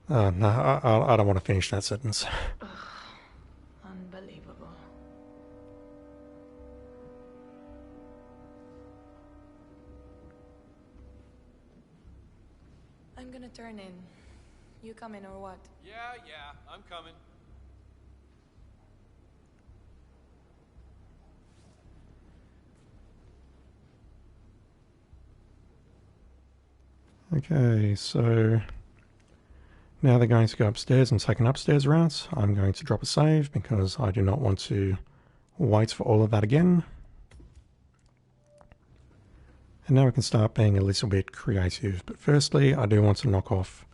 no, I don't want to finish that sentence. Unbelievable. I'm gonna turn in. You come in or what? Yeah, I'm coming. Okay, so now they're going to go upstairs and take an upstairs route. I'm going to drop a save because I do not want to wait for all of that again. And now we can start being a little bit creative. But firstly, I do want to knock off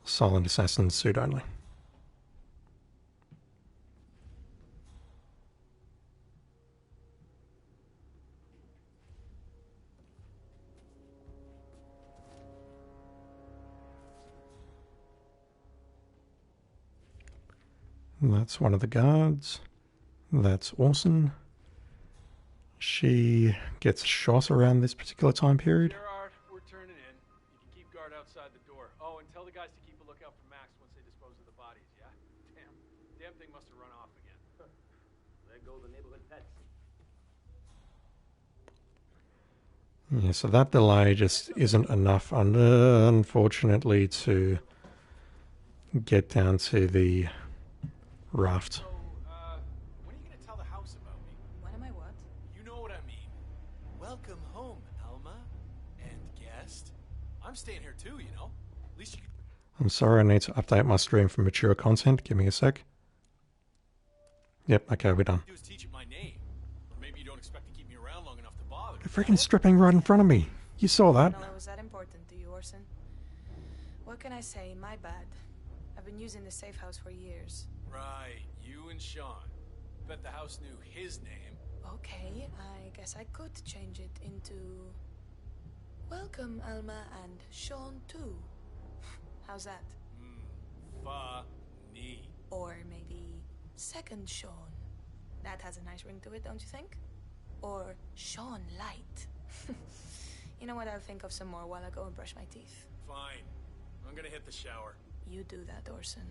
Silent Assassin's suit only. That's one of the guards. That's Orson. She gets shot around this particular time period. Gerard, we're turning in. You can keep guard outside the door. Oh, and tell the guys to keep a lookout for Max once they dispose of the bodies, yeah? Damn thing must have run off again. There go the neighborhood pets. Yeah, so that delay just isn't enough, unfortunately, to get down to the raft. When are you going to tell the house about me? When am I what? You know what I mean. Welcome home, Alma. And guest. I'm staying here too, you know. At least you could... I'm sorry, I need to update my stream for mature content. Give me a sec. Yep, okay, we're done. Do is teach it my name. Or maybe you don't expect to keep me around long enough to bother. They're freaking stripping right in front of me. You saw that. No, was that important to you, Orson? What can I say? My bad. I've been using the safe house for years. Right, you and Sean. Bet the house knew his name. Okay, I guess I could change it into... Welcome, Alma, and Sean too. How's that? Funny. Or maybe Second Sean. That has a nice ring to it, don't you think? Or Sean Light. You know what, I'll think of some more while I go and brush my teeth. Fine. I'm gonna hit the shower. You do that, Orson.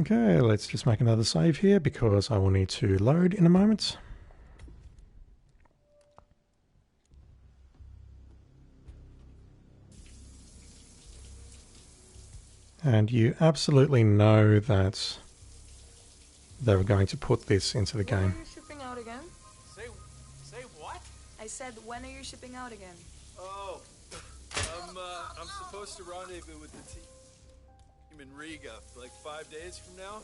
Okay, let's just make another save here because I will need to load in a moment. And you absolutely know that they were going to put this into the game. When are you shipping out again? Say what? I said, when are you shipping out again? Oh, I'm supposed to rendezvous with the team in Riga like 5 days from now.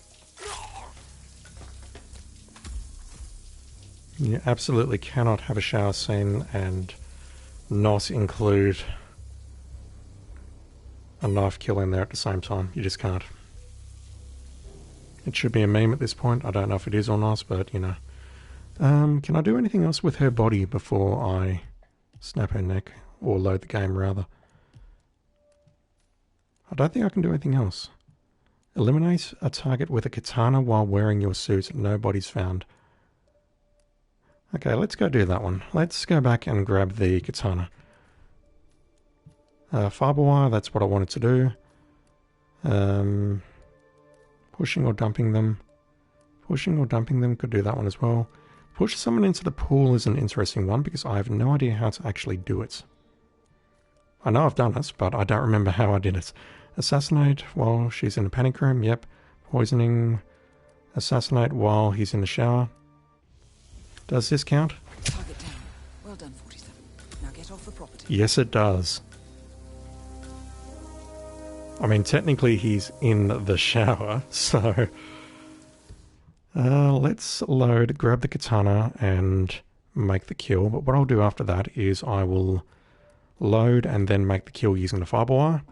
You absolutely cannot have a shower scene and not include a knife kill in there at the same time. You just can't. It should be a meme at this point. I don't know if it is or not, but you know. Can I do anything else with her body before I snap her neck? Or load the game, rather. I don't think I can do anything else. Eliminate a target with a katana while wearing your suit. No bodies found. Okay, let's go do that one. Let's go back and grab the katana. Fiber wire, that's what I wanted to do. Pushing or dumping them. Pushing or dumping them, could do that one as well. Push someone into the pool is an interesting one because I have no idea how to actually do it. I know I've done it, but I don't remember how I did it. Assassinate while she's in the panic room, yep. Poisoning. Assassinate while he's in the shower. Does this count? Target down. Well done, 47. Now get off the property. Yes, it does. I mean, technically he's in the shower, so... let's load, grab the katana, and make the kill. But what I'll do after that is I will load and then make the kill using the fiber wire.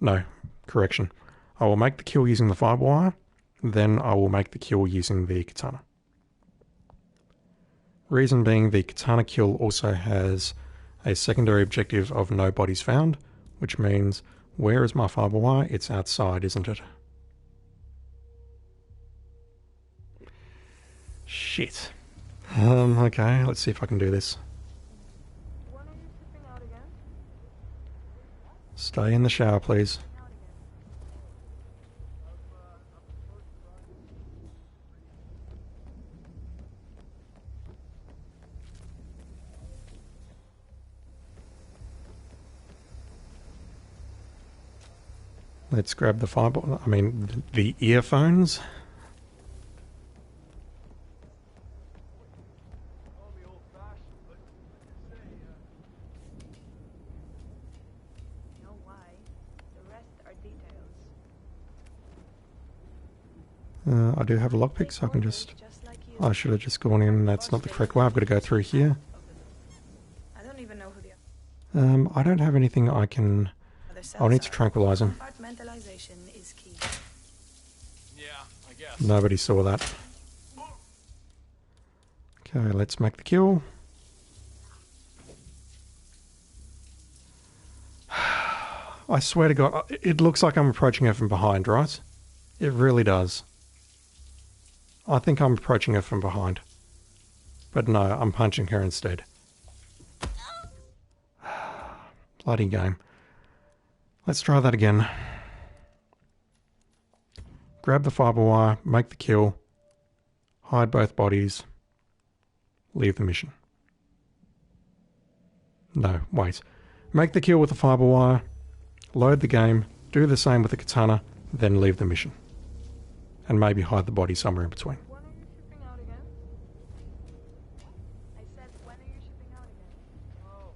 No, correction. I will make the kill using the fiber wire, then I will make the kill using the katana. Reason being, the katana kill also has a secondary objective of no bodies found, which means, where is my fiber wire? It's outside, isn't it? Shit. Okay, let's see if I can do this. When are you shipping out again? Stay in the shower, please. Let's grab the fiber, the earphones. No, why? The rest are details. I do have a lockpick, so I can just... I should have just gone in. That's not the correct way. I've got to go through here. I don't even know who the... I don't have anything I can... I'll need to tranquilize him. Compartmentalization is key. Yeah, I guess. Nobody saw that. Okay, let's make the kill. I swear to God, it looks like I'm approaching her from behind, right? It really does. I think I'm approaching her from behind. But no, I'm punching her instead. Bloody game. Let's try that again. Grab the fiber wire, make the kill, hide both bodies, leave the mission. No, wait. Make the kill with the fiber wire, load the game, do the same with the katana, then leave the mission. And maybe hide the body somewhere in between. When are you shipping out again? I said, when are you shipping out again? Oh.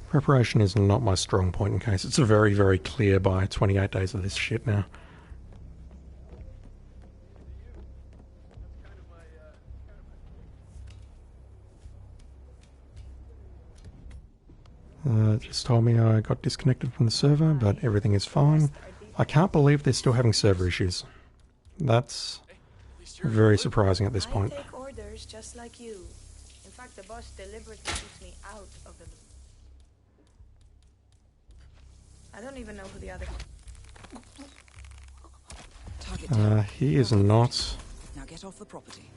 Preparation is not my strong point in case it's very, very clear by 28 days of this shit now. Just told me I got disconnected from the server, but everything is fine. I can't believe they're still having server issues. That's very surprising at this point. I take orders just like you. In fact, the boss deliberately keeps me out of the loop. I don't even know who the other... Target He is not... Now get off the property.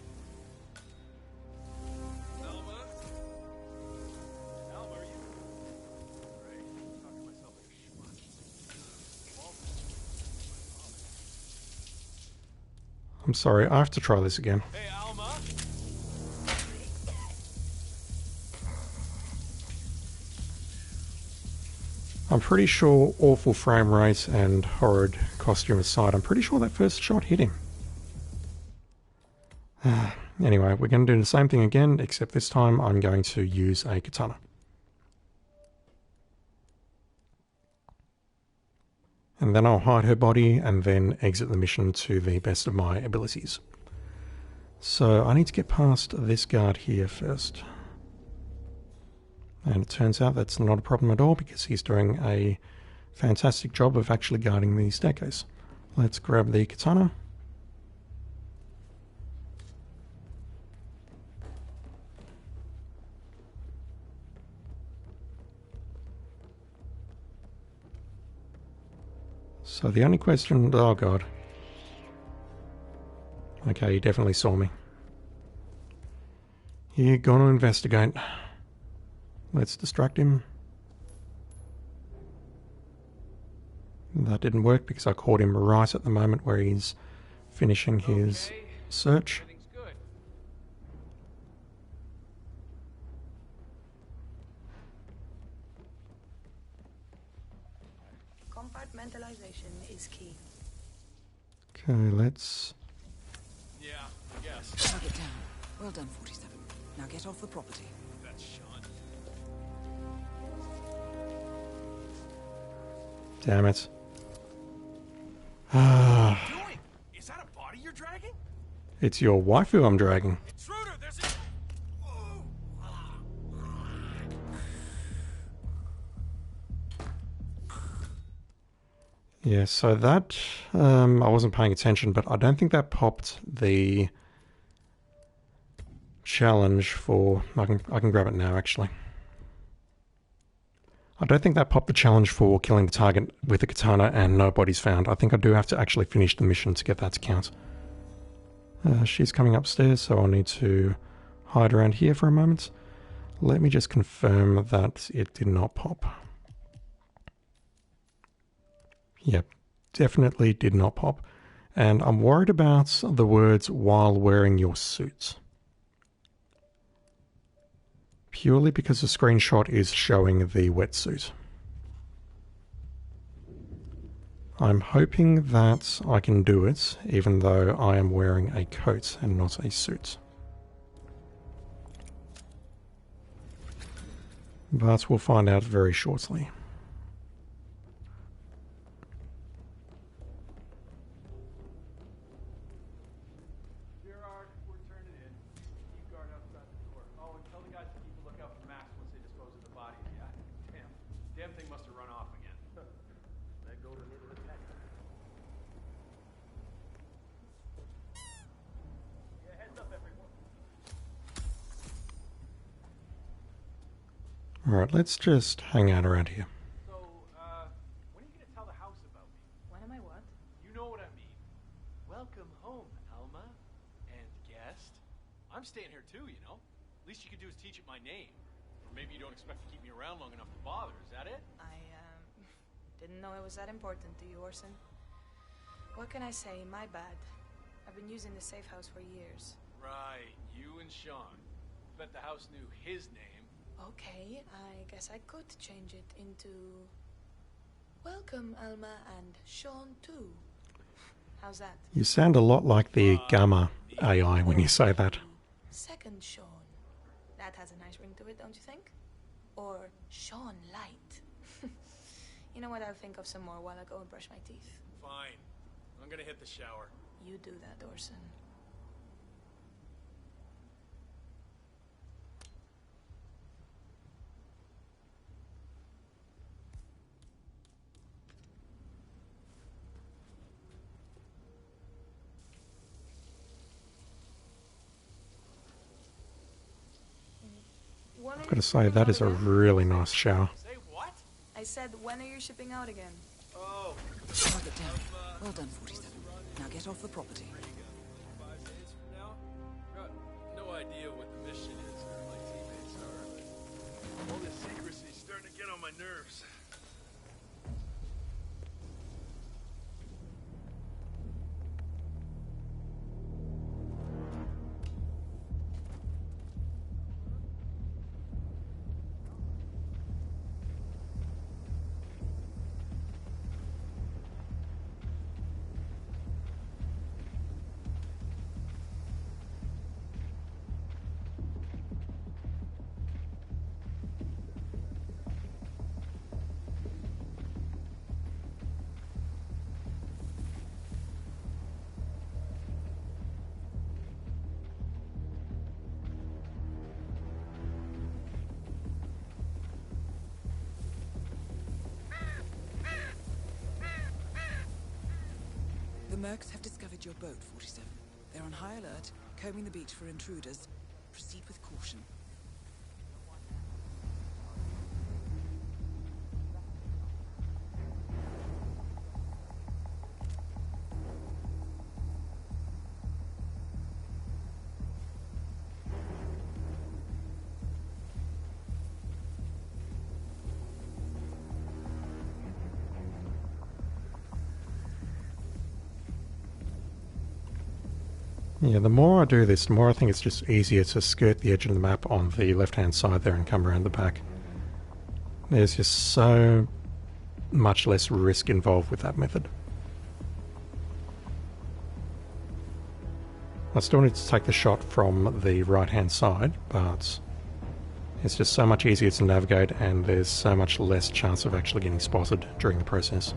I'm sorry, I have to try this again. Hey, Alma. I'm pretty sure, awful frame rate and horrid costume aside, I'm pretty sure that first shot hit him. Anyway, we're going to do the same thing again, except this time I'm going to use a katana. And then I'll hide her body and then exit the mission to the best of my abilities. So I need to get past this guard here first. And it turns out that's not a problem at all because he's doing a fantastic job of actually guarding the staircase. Let's grab the katana. So the only question... Oh god. Okay, he definitely saw me. You're gonna investigate. Let's distract him. That didn't work because I caught him right at the moment where he's finishing his search. Compartmentalization is key. Okay, let's... Yeah, I guess. Target down. Well done, 47. Now get off the property. That's Sean. Damn it. What are you doing? Is that a body you're dragging? It's your waifu I'm dragging. Intruder, there's a... Oh. Yeah, so that... I wasn't paying attention, but I don't think that popped the challenge for... I can grab it now, actually. I don't think that popped the challenge for killing the target with a katana and no bodies found. I think I do have to actually finish the mission to get that to count. She's coming upstairs, so I'll need to hide around here for a moment. Let me just confirm that it did not pop. Yep, definitely did not pop. And I'm worried about the words "while wearing your suit." Purely because the screenshot is showing the wetsuit. I'm hoping that I can do it, even though I am wearing a coat and not a suit. But we'll find out very shortly. Alright, let's just hang out around here. So, when are you gonna tell the house about me? When am I what? You know what I mean. Welcome home, Alma. And guest. I'm staying here too, you know. Least you can do is teach it my name. Or maybe you don't expect to keep me around long enough to bother, is that it? I, didn't know it was that important to you, Orson. What can I say? My bad. I've been using the safe house for years. Right, you and Sean. Bet the house knew his name. Okay, I guess I could change it into... Welcome, Alma, and Sean too. How's that? You sound a lot like the Gamma AI when you say that. Second Sean. That has a nice ring to it, don't you think? Or Sean Light. You know what, I'll think of some more while I go and brush my teeth. Fine. I'm gonna hit the shower. You do that, Orson. I've got to say, that is a really nice shower. Say what? I said, when are you shipping out again? Oh. Target down. Well done, 47. Now get off the property. 5 days from now? Got no idea what the mission is or my teammates are, but all this secrecy's starting to get on my nerves. mercs have discovered your boat, 47. They're on high alert, combing the beach for intruders. Proceed with caution. Yeah, the more I do this, the more I think it's just easier to skirt the edge of the map on the left-hand side there and come around the back. There's just so much less risk involved with that method. I still need to take the shot from the right-hand side, but it's just so much easier to navigate and there's so much less chance of actually getting spotted during the process.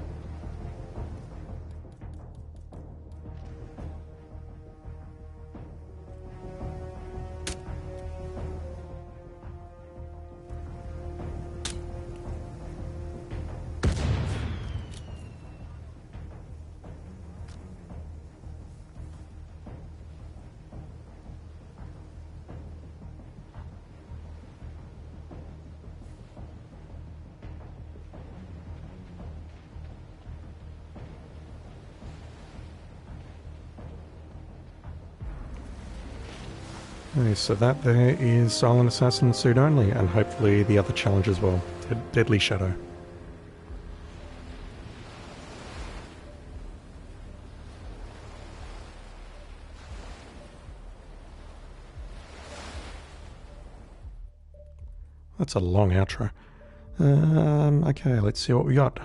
Okay, so that there is Silent Assassin suit only, and hopefully the other challenge as well, Deadly Shadow. That's a long outro. Okay, let's see what we got.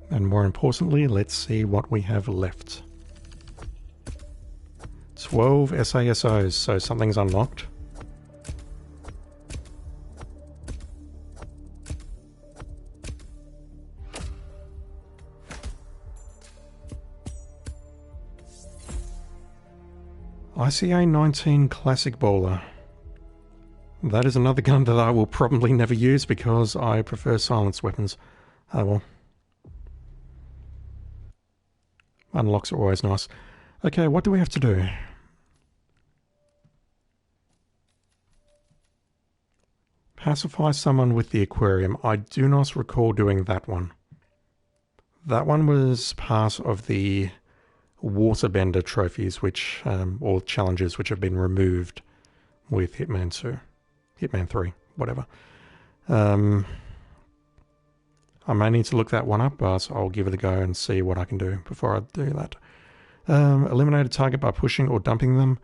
And more importantly, let's see what we have left. 12 SASOs, so something's unlocked. ICA-19 Classic Bowler. That is another gun that I will probably never use because I prefer silenced weapons. Oh well. Unlocks are always nice. Okay, what do we have to do? Pacify someone with the aquarium. I do not recall doing that one. That one was part of the waterbender trophies, which, or challenges which have been removed with Hitman 2. Hitman 3, whatever. I may need to look that one up, but I'll give it a go and see what I can do before I do that. Eliminate a target by pushing or dumping them.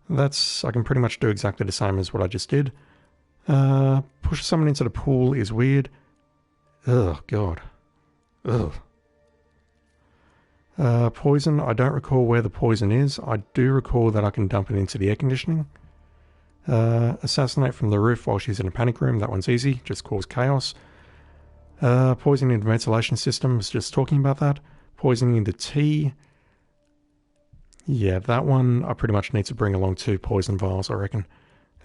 That's, I can pretty much do exactly the same as what I just did. Push someone into the pool is weird. Ugh, God. Ugh. Poison, I don't recall where the poison is. I do recall that I can dump it into the air conditioning. Assassinate from the roof while she's in a panic room. That one's easy, just cause chaos. Poisoning the ventilation system, was just talking about that. Poisoning the tea. Yeah, that one I pretty much need to bring along 2 poison vials, I reckon.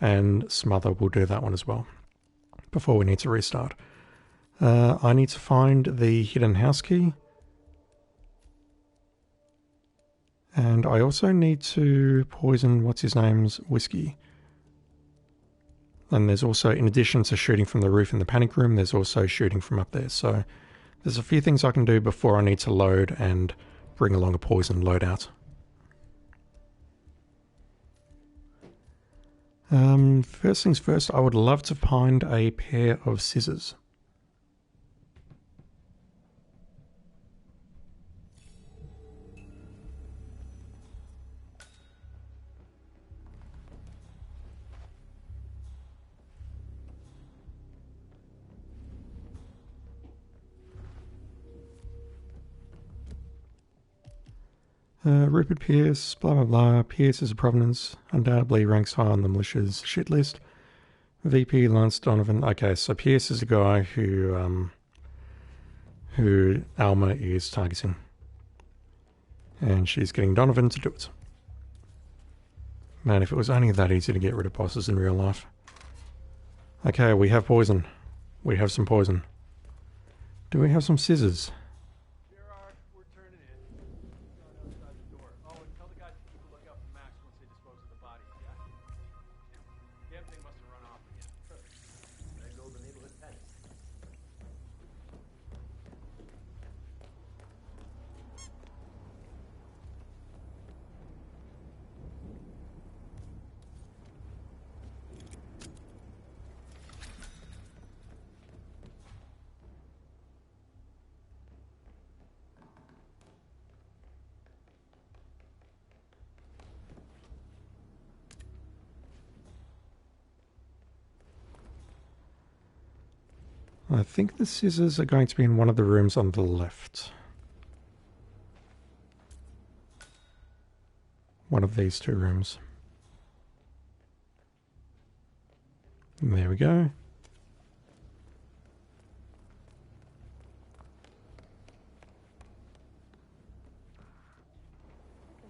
And Smother will do that one as well, before we need to restart. I need to find the hidden house key. And I also need to poison what's-his-name's whiskey. And there's also, in addition to shooting from the roof in the panic room, there's also shooting from up there. So there's a few things I can do before I need to load and bring along a poison loadout. First things first, I would love to find a pair of scissors. Rupert Pierce, blah blah blah. Pierce is a provenance, undoubtedly ranks high on the militia's shit list. VP Lance Donovan. Okay, so Pierce is a guy who Alma is targeting, and she's getting Donovan to do it. Man, if it was only that easy to get rid of bosses in real life. Okay, we have poison. We have some poison. Do we have some scissors? I think the scissors are going to be in one of the rooms on the left. One of these two rooms. There we go.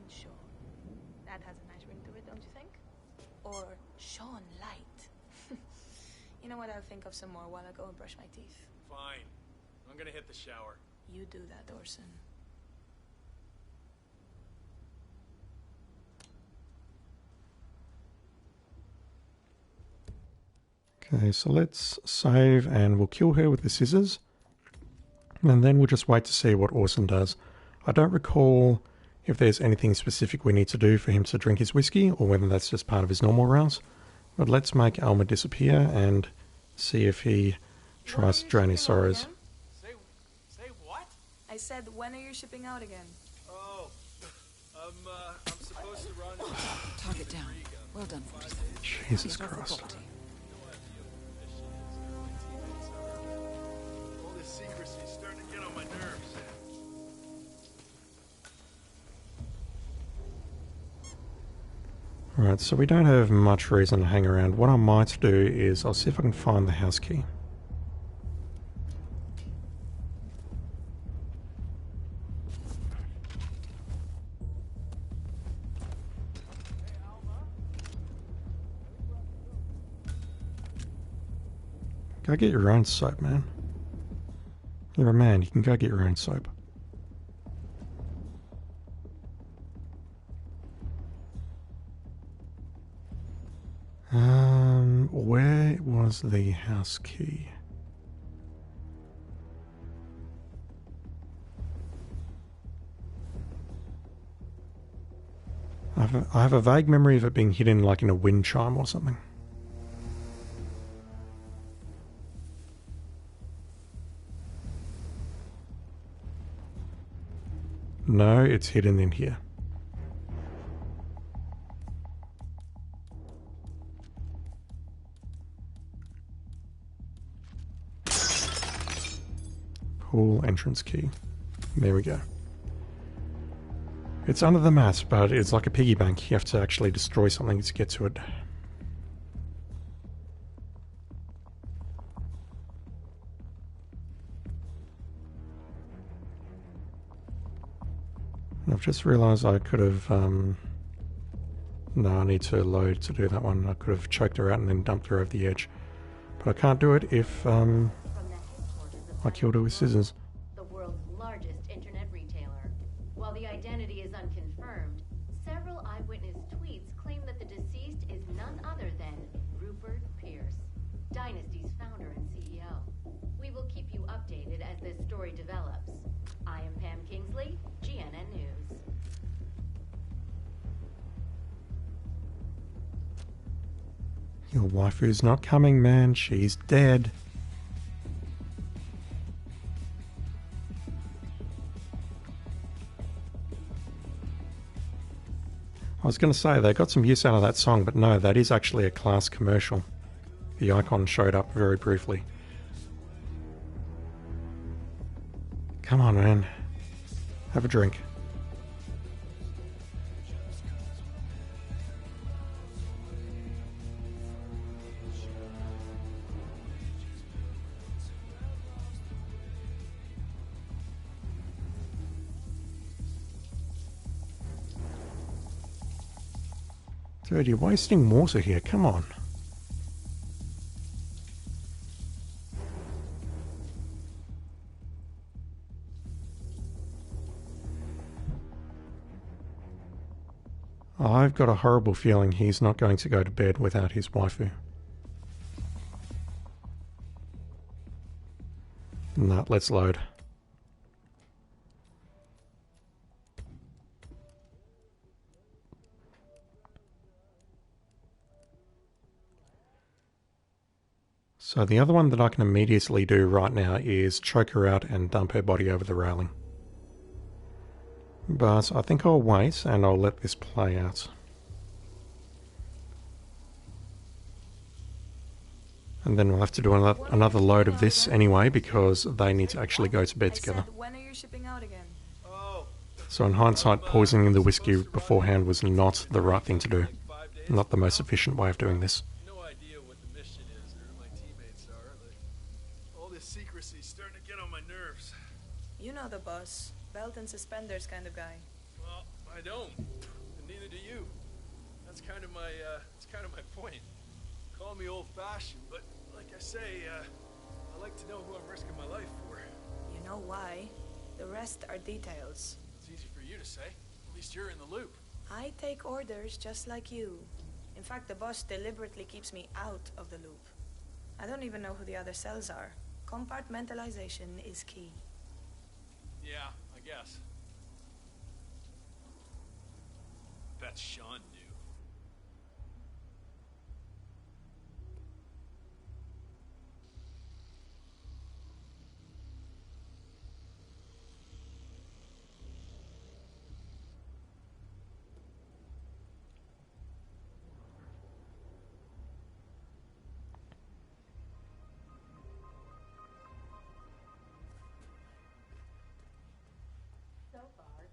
Sure. That has a nice ring to it, don't you think? Or Sean Light. You know what? I'll think of some more while I go and brush my teeth. Fine. I'm gonna hit the shower. You do that, Orson. Okay, so let's save and we'll kill her with the scissors. And then we'll just wait to see what Orson does. I don't recall if there's anything specific we need to do for him to drink his whiskey or whether that's just part of his normal rounds. But let's make Alma disappear and see if he tries to drown his sorrows. Say what? I said, when are you shipping out again? Oh, I'm supposed to run. Target down. Well done, 47. Jesus Christ. All this secrecy is starting to get on my nerves. Alright, so we don't have much reason to hang around. What I might do is I'll see if I can find the house key. Go get your own soap, man. You're a man, you can go get your own soap. Where was the house key? I have a vague memory of it being hidden like in a wind chime or something. No, it's hidden in here. Pool entrance key. There we go. It's under the mat, but it's like a piggy bank. You have to actually destroy something to get to it. I've just realised I could have... no, I need to load to do that one. I could have choked her out and then dumped her over the edge. But I can't do it if I killed her with scissors. The world's largest internet retailer. While the identity is unconfirmed, several eyewitness tweets claim that the deceased is none other than Rupert Pierce, Dynasty's founder and CEO. We will keep you updated as this story develops. I am Pam Kingsley, GNN News. Your waifu's not coming, man. She's dead. I was going to say, they got some use out of that song, but no, that is actually a class commercial. The icon showed up very briefly. Come on, man. Have a drink. Dude, you're wasting water here. Come on. I've got a horrible feeling he's not going to go to bed without his waifu. Nah, let's load. So the other one that I can immediately do right now is choke her out and dump her body over the railing. But I think I'll wait and I'll let this play out. And then we'll have to do another load of this anyway, because they need to actually go to bed together. When are you shipping out again? So in hindsight, poisoning the whiskey beforehand was not the right thing to do. Not the most efficient way of doing this. No idea what the mission is or who my teammates are. Like, all this secrecy's starting to get on my nerves. You know the boss. Belt and suspenders kind of guy. Well, I don't. And neither do you. That's kind of my point. Call me old-fashioned, but like I say, I like to know who I'm risking my life for. You know why? The rest are details. It's easy for you to say. At least you're in the loop. I take orders just like you. In fact, the boss deliberately keeps me out of the loop. I don't even know who the other cells are. Compartmentalization is key. Yeah, I guess. That's Sean knew.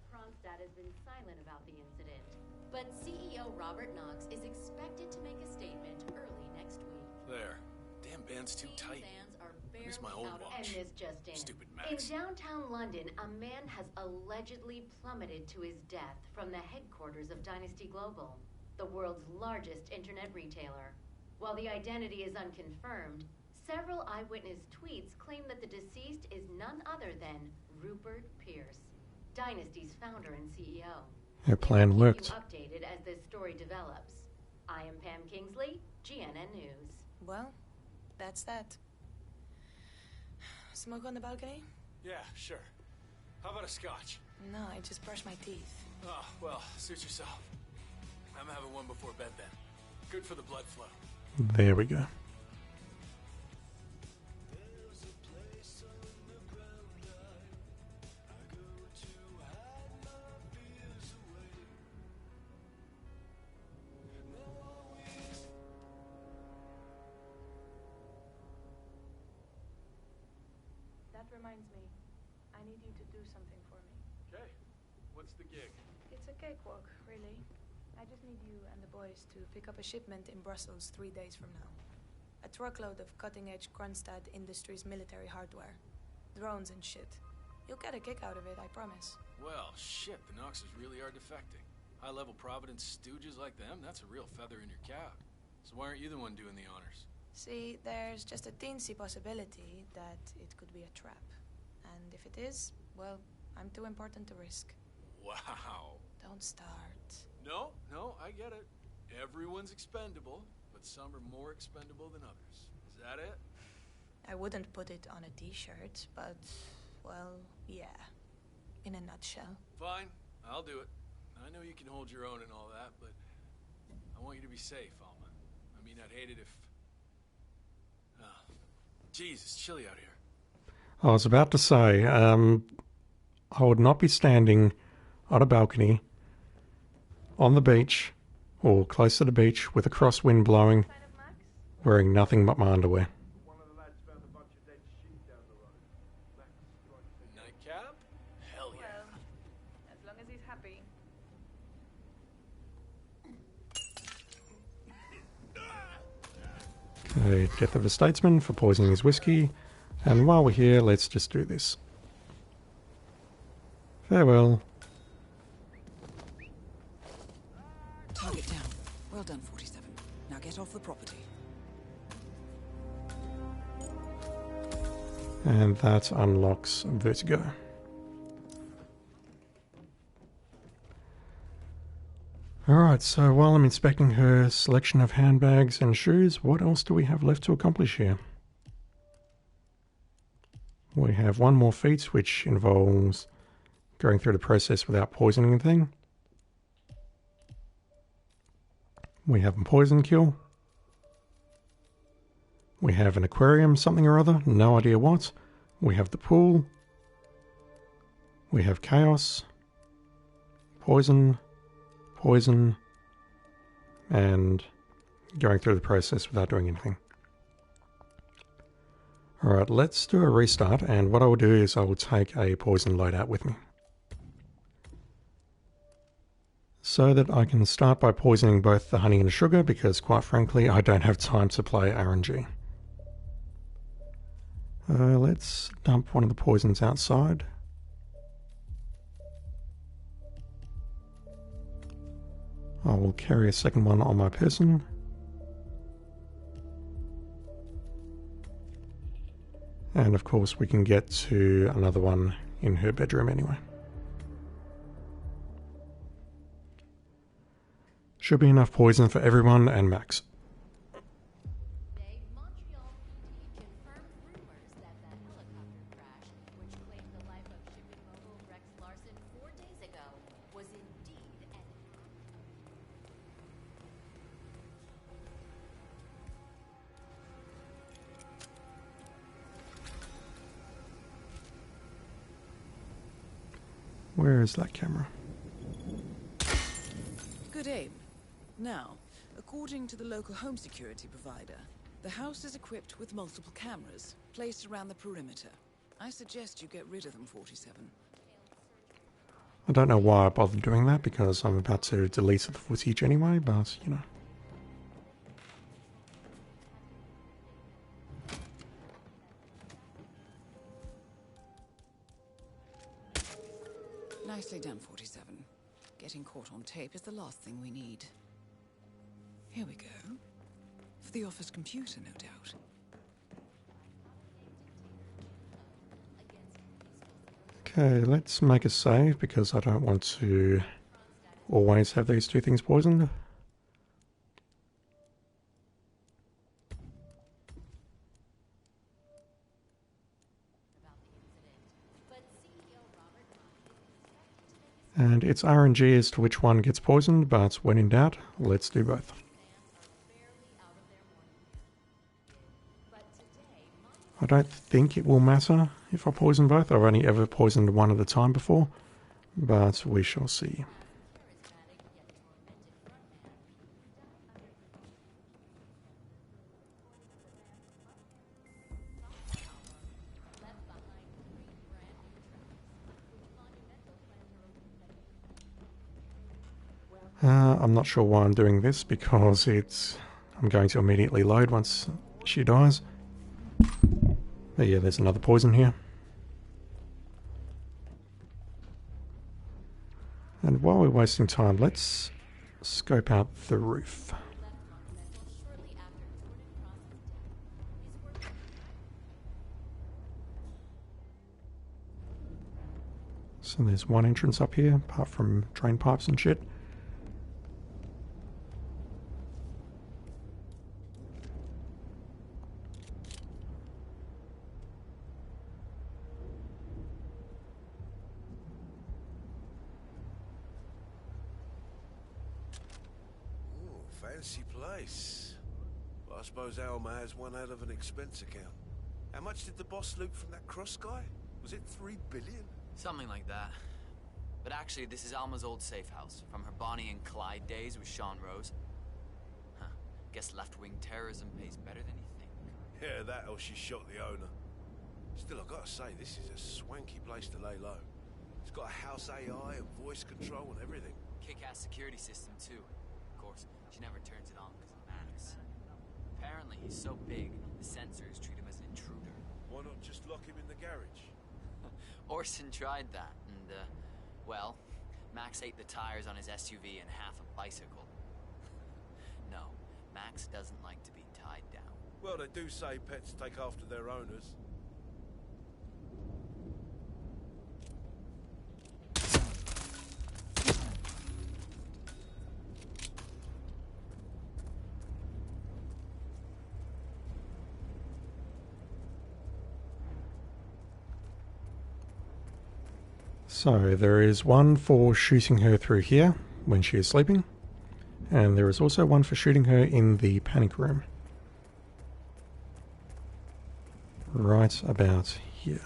Kronstadt has been silent about the incident, but CEO Robert Knox is expected to make a statement early next week. There. Damn band's too tight. Here's my old watch. And this just in. Stupid Max. In downtown London, a man has allegedly plummeted to his death from the headquarters of Dynasty Global, the world's largest internet retailer. While the identity is unconfirmed, several eyewitness tweets claim that the deceased is none other than Rupert Pierce, Dynasty's founder and CEO. Her plan worked. Keep you updated as this story develops. I am Pam Kingsley, GNN News. Well, that's that. Smoke on the balcony? Yeah, sure. How about a scotch? No, I just brushed my teeth. Oh, well, suit yourself. I'm having one before bed then. Good for the blood flow. There we go. That reminds me. I need you to do something for me. Okay. What's the gig? It's a cakewalk, really. I just need you and the boys to pick up a shipment in Brussels 3 days from now. A truckload of cutting-edge Kronstadt Industries military hardware. Drones and shit. You'll get a kick out of it, I promise. Well, shit, the Knoxes really are defecting. High-level Providence stooges like them, that's a real feather in your cap. So why aren't you the one doing the honors? See, there's just a teensy possibility that it could be a trap. And if it is, well, I'm too important to risk. Wow. Don't start. No, I get it. Everyone's expendable, but some are more expendable than others. Is that it? I wouldn't put it on a t-shirt, but, well, yeah. In a nutshell. Fine, I'll do it. I know you can hold your own and all that, but I want you to be safe, Alma. I mean, I'd hate it if... Oh, jeez, it's chilly out here. I was about to say, I would not be standing on a balcony on the beach or close to the beach with a crosswind blowing, wearing nothing but my underwear. Nightcap? Hell yeah. Well, as long as he's happy. Okay, death of a statesman for poisoning his whiskey. And while we're here, let's just do this. Farewell. Target down. Well done, 47. Now get off the property. And that unlocks Vertigo. Alright, so while I'm inspecting her selection of handbags and shoes, what else do we have left to accomplish here? We have one more feat, which involves going through the process without poisoning anything. We have a poison kill. We have an aquarium something or other, no idea what. We have the pool. We have chaos. Poison. Poison. And going through the process without doing anything. Alright, let's do a restart, and what I will do is I will take a poison loadout with me. So that I can start by poisoning both the honey and the sugar, because quite frankly I don't have time to play RNG. Let's dump one of the poisons outside. I will carry a second one on my person. And of course we can get to another one in her bedroom anyway. Should be enough poison for everyone and Max. Where is that camera? Good aim. Now, according to the local home security provider, the house is equipped with multiple cameras placed around the perimeter. I suggest you get rid of them, 47. I don't know why I bothered doing that, because I'm about to delete the footage anyway, but you know. Nicely done, 47. Getting caught on tape is the last thing we need. Here we go. For the office computer, no doubt. Okay, let's make a save, because I don't want to always have these two things poisoned. And it's RNG as to which one gets poisoned, but when in doubt, let's do both. I don't think it will matter if I poison both. I've only ever poisoned one at a time before, but we shall see. I'm not sure why I'm doing this, because I'm going to immediately load once she dies. But yeah, there's another poison here. And while we're wasting time, let's scope out the roof. So there's one entrance up here, apart from drain pipes and shit. Fancy place. Well, I suppose Alma has one out of an expense account. How much did the boss loot from that cross guy? Was it 3 billion? Something like that. But actually, this is Alma's old safe house, from her Bonnie and Clyde days with Sean Rose. Huh. Guess left-wing terrorism pays better than you think. Yeah, that or she shot the owner. Still, I've got to say, this is a swanky place to lay low. It's got a house AI and voice control and everything. Kick-ass security system, too. Of course, she never turns it on because of Max. Apparently, he's so big, the sensors treat him as an intruder. Why not just lock him in the garage? Orson tried that, and, well, Max ate the tires on his SUV and half a bicycle. No, Max doesn't like to be tied down. Well, they do say pets take after their owners. So there is one for shooting her through here when she is sleeping, and there is also one for shooting her in the panic room. Right about here.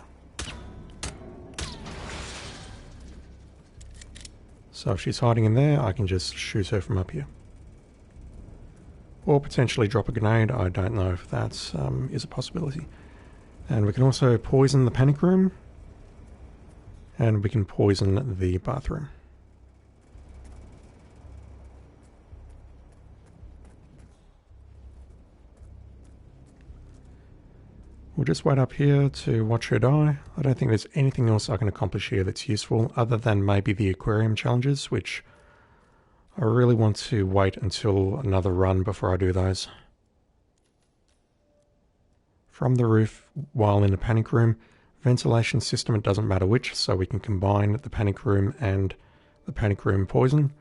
So if she's hiding in there, I can just shoot her from up here. Or potentially drop a grenade. I don't know if that is a possibility. And we can also poison the panic room. And we can poison the bathroom. We'll just wait up here to watch her die. I don't think there's anything else I can accomplish here that's useful, other than maybe the aquarium challenges, which I really want to wait until another run before I do those. From the roof, while in the panic room, ventilation system, it doesn't matter which, so we can combine the panic room and the panic room poison.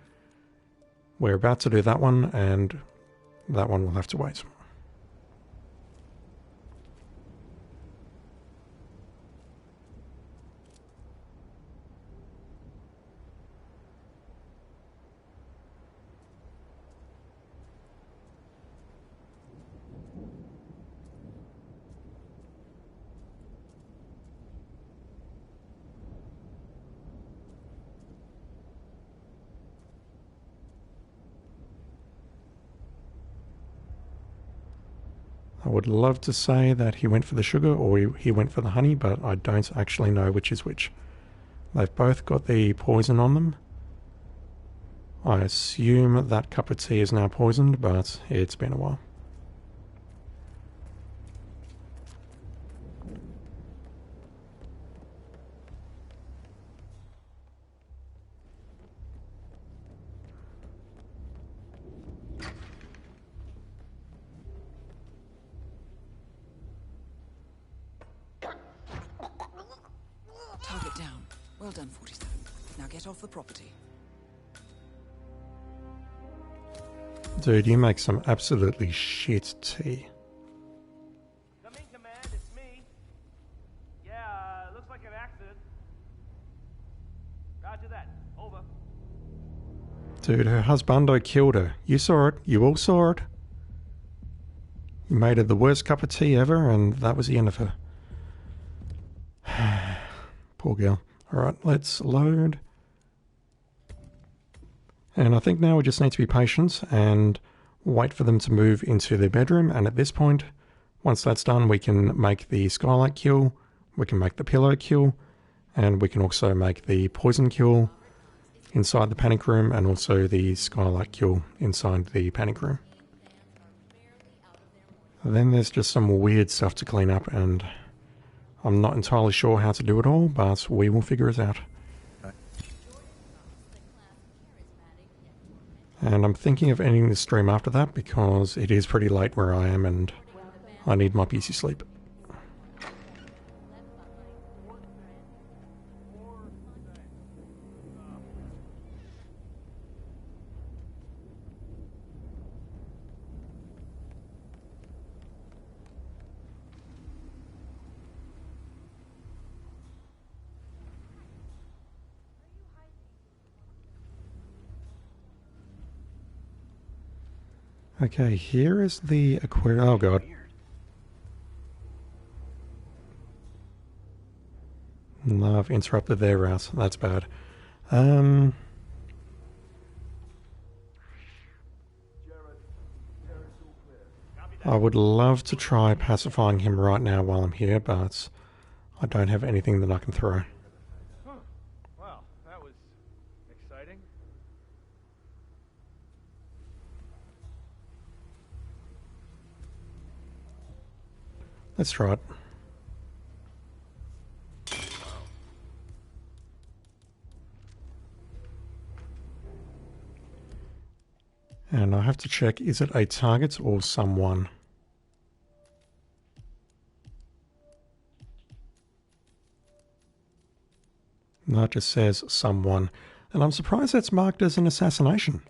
We're about to do that one, and that one will have to wait. I would love to say that he went for the sugar or he went for the honey, but I don't actually know which is which. They've both got the poison on them. I assume that cup of tea is now poisoned, but it's been a while. Target down. Well done, 47. Now get off the property. Dude, you make some absolutely shit tea. Come in, Command. It's me. Yeah, looks like an accident. Roger that. Over. Dude, her husbando killed her. You saw it. You all saw it. You made her the worst cup of tea ever, and that was the end of her. Poor girl. Alright, let's load. And I think now we just need to be patient and wait for them to move into their bedroom. And at this point, once that's done, we can make the skylight kill, we can make the pillow kill, and we can also make the poison kill inside the panic room and also the skylight kill inside the panic room. And then there's just some weird stuff to clean up, and I'm not entirely sure how to do it all, but we will figure it out. And I'm thinking of ending the stream after that because it is pretty late where I am and I need my PC sleep. Okay, here is the aquarium. Oh god. No, I've interrupted their route. That's bad. I would love to try pacifying him right now while I'm here, but I don't have anything that I can throw. Huh. Wow, that was exciting. Let's try it. And I have to check, is it a target or someone? No, it just says someone. And I'm surprised that's marked as an assassination.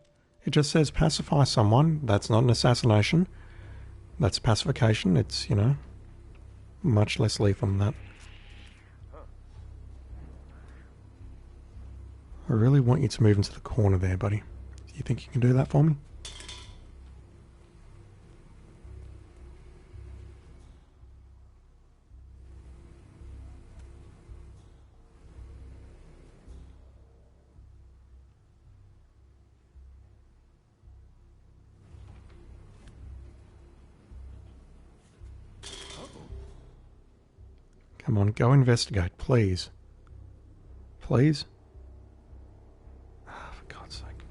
It just says pacify someone. That's not an assassination. That's pacification. It's, you know, much less lethal than that. I really want you to move into the corner there, buddy. Do you think you can do that for me? Come on, go investigate, please. Please? Ah, for God's sake.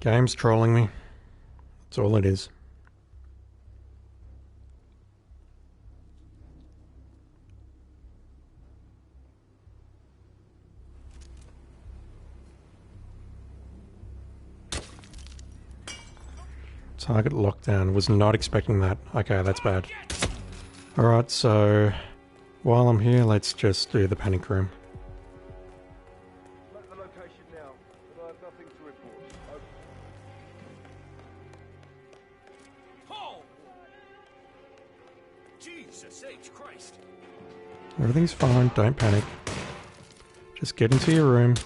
Game's trolling me. That's all it is. Target lockdown. Was not expecting that. Okay, that's bad. Alright, so while I'm here, let's just do the panic room. Mark the location now, but I have nothing to report. Oh! Jesus H. Christ! Everything's fine, don't panic. Just get into your room.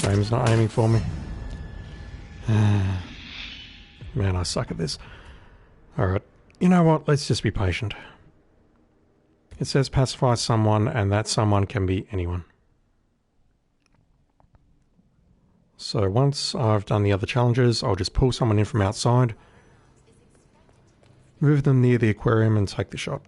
Aim's not aiming for me. Man, I suck at this. Alright, you know what? Let's just be patient. It says pacify someone, and that someone can be anyone. So once I've done the other challenges, I'll just pull someone in from outside, move them near the aquarium and take the shot.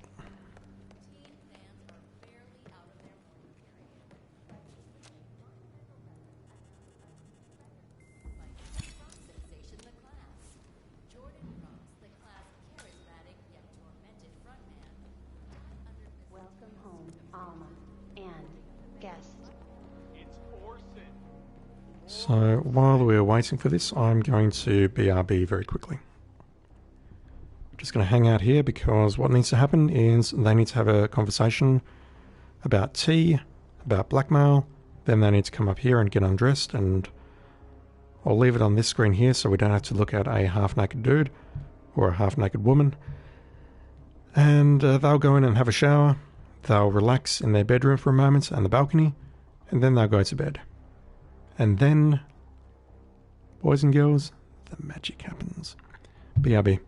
Welcome home, Alma, and guest. It's Orson. So while we're waiting for this, I'm going to BRB very quickly. Just going to hang out here because what needs to happen is they need to have a conversation about tea, about blackmail, then they need to come up here and get undressed, and I'll leave it on this screen here so we don't have to look at a half-naked dude or a half-naked woman. And they'll go in and have a shower, they'll relax in their bedroom for a moment and the balcony, and then they'll go to bed. And then, boys and girls, the magic happens. BRB.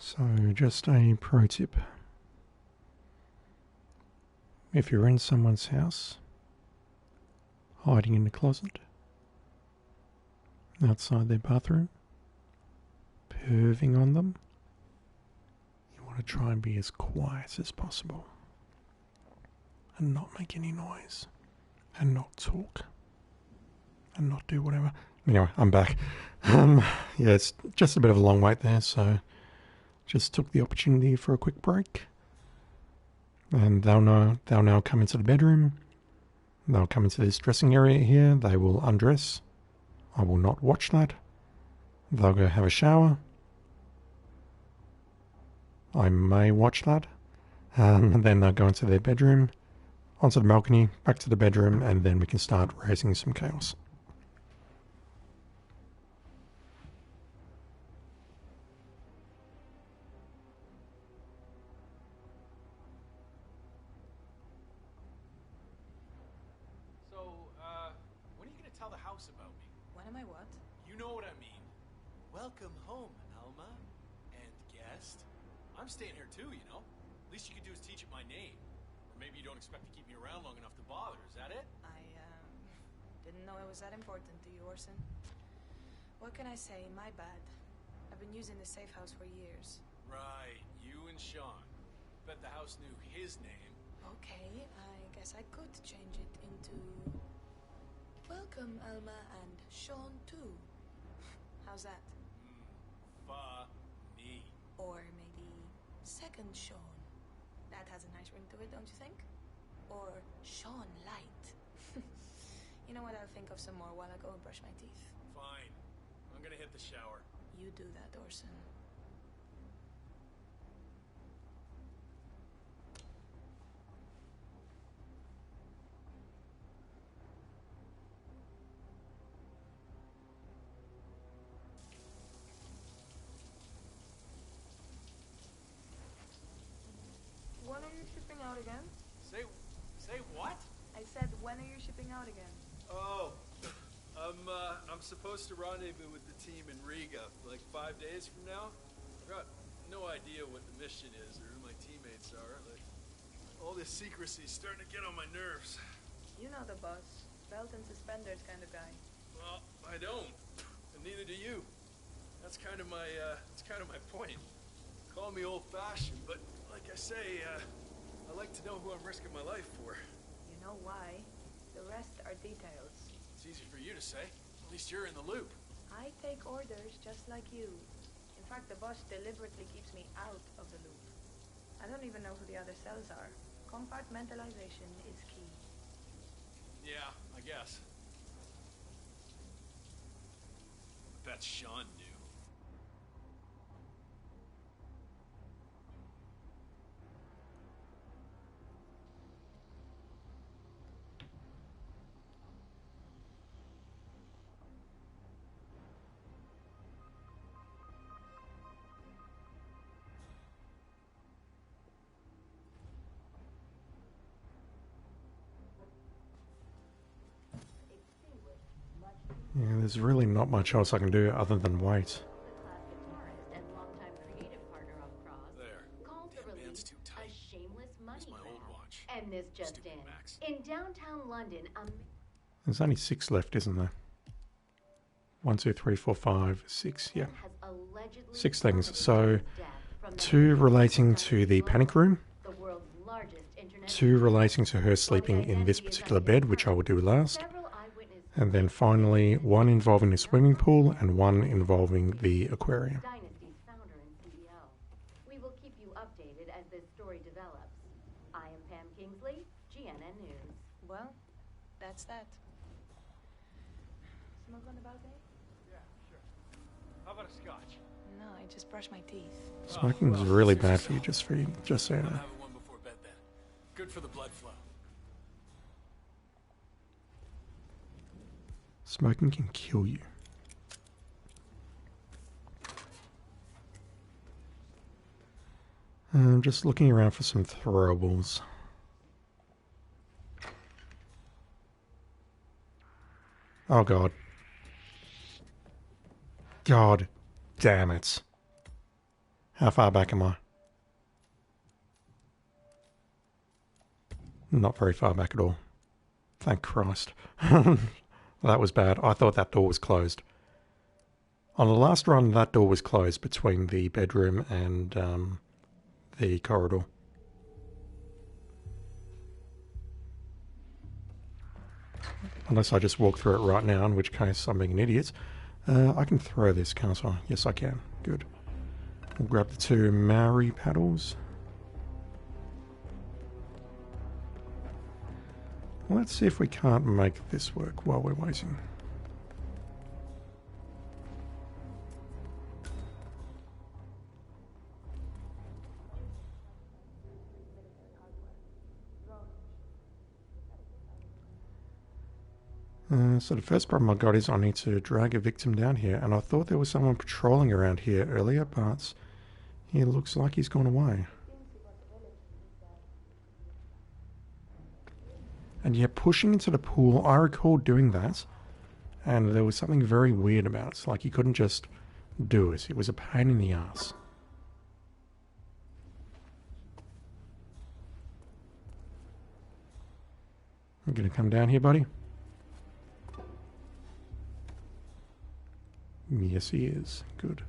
So, just a pro tip. If you're in someone's house, hiding in the closet, outside their bathroom, perving on them, you want to try and be as quiet as possible. And not make any noise. And not talk. And not do whatever. Anyway, I'm back. Yeah, it's just a bit of a long wait there, so just took the opportunity for a quick break. And they'll now come into the bedroom. They'll come into this dressing area here. They will undress. I will not watch that. They'll go have a shower. I may watch that. And then they'll go into their bedroom, onto the balcony, back to the bedroom, and then we can start raising some chaos. When are you going to tell the house about me? When am I what? You know what I mean. Welcome home, Alma. And guest. I'm staying here too, you know. Least you could do is teach it my name. Or maybe you don't expect to keep me around long enough to bother. Is that it? I didn't know it was that important to you, Orson. What can I say? My bad. I've been using the safe house for years. Right, you and Sean. Bet the house knew his name. Okay, I guess I could change it into... Welcome, Alma, and Sean, too. How's that? Funny. Or maybe Second Sean. That has a nice ring to it, don't you think? Or Sean Light. You know what, I'll think of some more while I go and brush my teeth. Fine. I'm gonna hit the shower. You do that, Orson. When are you shipping out again? Say what? I said, when are you shipping out again? Oh, I'm supposed to rendezvous with the team in Riga, like 5 days from now. I've got no idea what the mission is or who my teammates are. Like, all this secrecy's starting to get on my nerves. You know the boss. Belt and suspenders kind of guy. Well, I don't, and neither do you. That's kind of my point. Call me old-fashioned, but like I say, I like to know who I'm risking my life for. You know why? The rest are details. It's easy for you to say. At least you're in the loop. I take orders just like you. In fact, the boss deliberately keeps me out of the loop. I don't even know who the other cells are. Compartmentalization is key. Yeah, I guess. I bet Sean knew. Yeah, there's really not much else I can do other than wait. And this just in downtown London, There's only 6 left, isn't there? 1, 2, 3, 4, 5, 6. Yeah, 6 things. So 2 relating to the panic room, 2 relating to her sleeping in this particular bed, which I will do last, and then finally 1 involving the swimming pool and 1 involving the aquarium. Dynasty's founder and CEO. We will keep you updated as this story develops. I am Pam Kingsley, GNN News. Well, that's that. Smoke on the balcony? Yeah, sure. How about a scotch? No, I just brushed my teeth. Smoking is really bad for you, just so you know. Having one before bed then. Good for the blood flow. Smoking can kill you. I'm just looking around for some throwables. Oh god. God damn it. How far back am I? Not very far back at all. Thank Christ. That was bad. I thought that door was closed. On the last run, that door was closed between the bedroom and the corridor. Unless I just walk through it right now, in which case I'm being an idiot. I can throw this, can't I? Yes, I can. Good. We'll grab the 2 Maori paddles. Let's see if we can't make this work while we're waiting. So the first problem I got is I need to drag a victim down here, and I thought there was someone patrolling around here earlier, but he looks like he's gone away. And yeah, pushing into the pool, I recall doing that, and there was something very weird about it. It's like you couldn't just do it. It was a pain in the ass. You gonna come down here, buddy? Yes, he is. Good.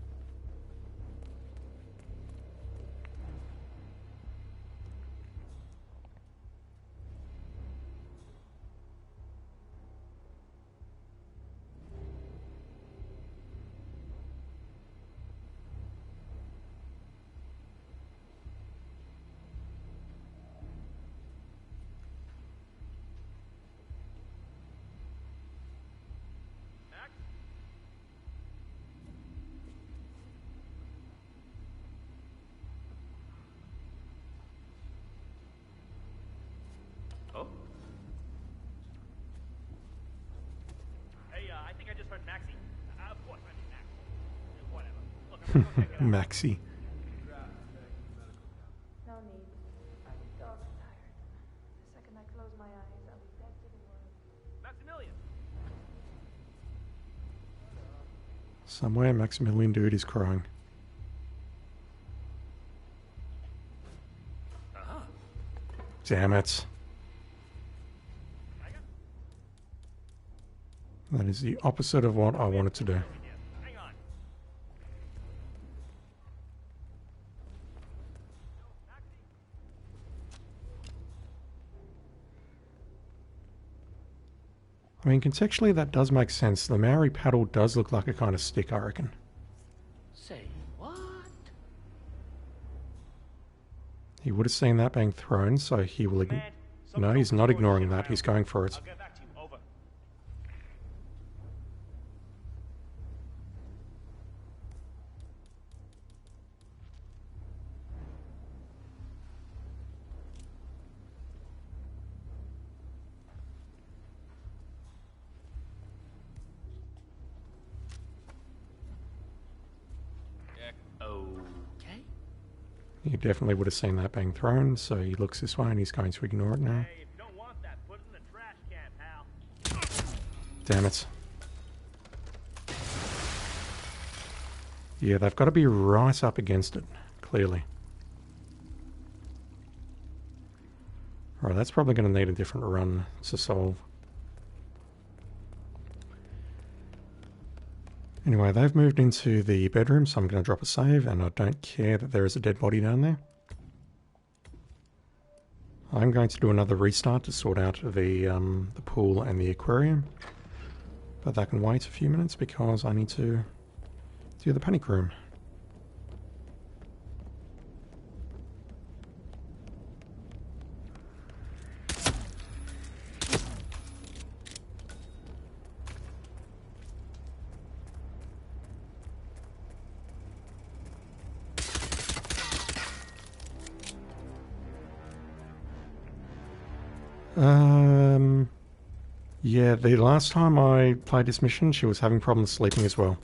Oh? Hey, I think I just heard Maxie. Of course, I mean Max. Whatever. Look, I'm gonna go check it out. Maxie. No need. I'm dog tired. The second I close my eyes, I'll be dead to the world. Maximilian! Somewhere Maximilian dude is crying. Damn it. That is the opposite of what I wanted to do. Hang on. I mean, contextually that does make sense. The Maori paddle does look like a kind of stick, I reckon. Say what? He would have seen that being thrown, so he will... No, he's not ignoring that. He's going for it. I'll get back to you. Over. Okay. He definitely would have seen that being thrown, so he looks this way and he's going to ignore it now. Hey, if you don't want that, put it in the trash can, pal. Damn it. Yeah, they've got to be right up against it, clearly. Alright, that's probably going to need a different run to solve. Anyway, they've moved into the bedroom, so I'm going to drop a save, and I don't care that there is a dead body down there. I'm going to do another restart to sort out the pool and the aquarium. But that can wait a few minutes because I need to do the panic room. Yeah, the last time I played this mission, she was having problems sleeping as well.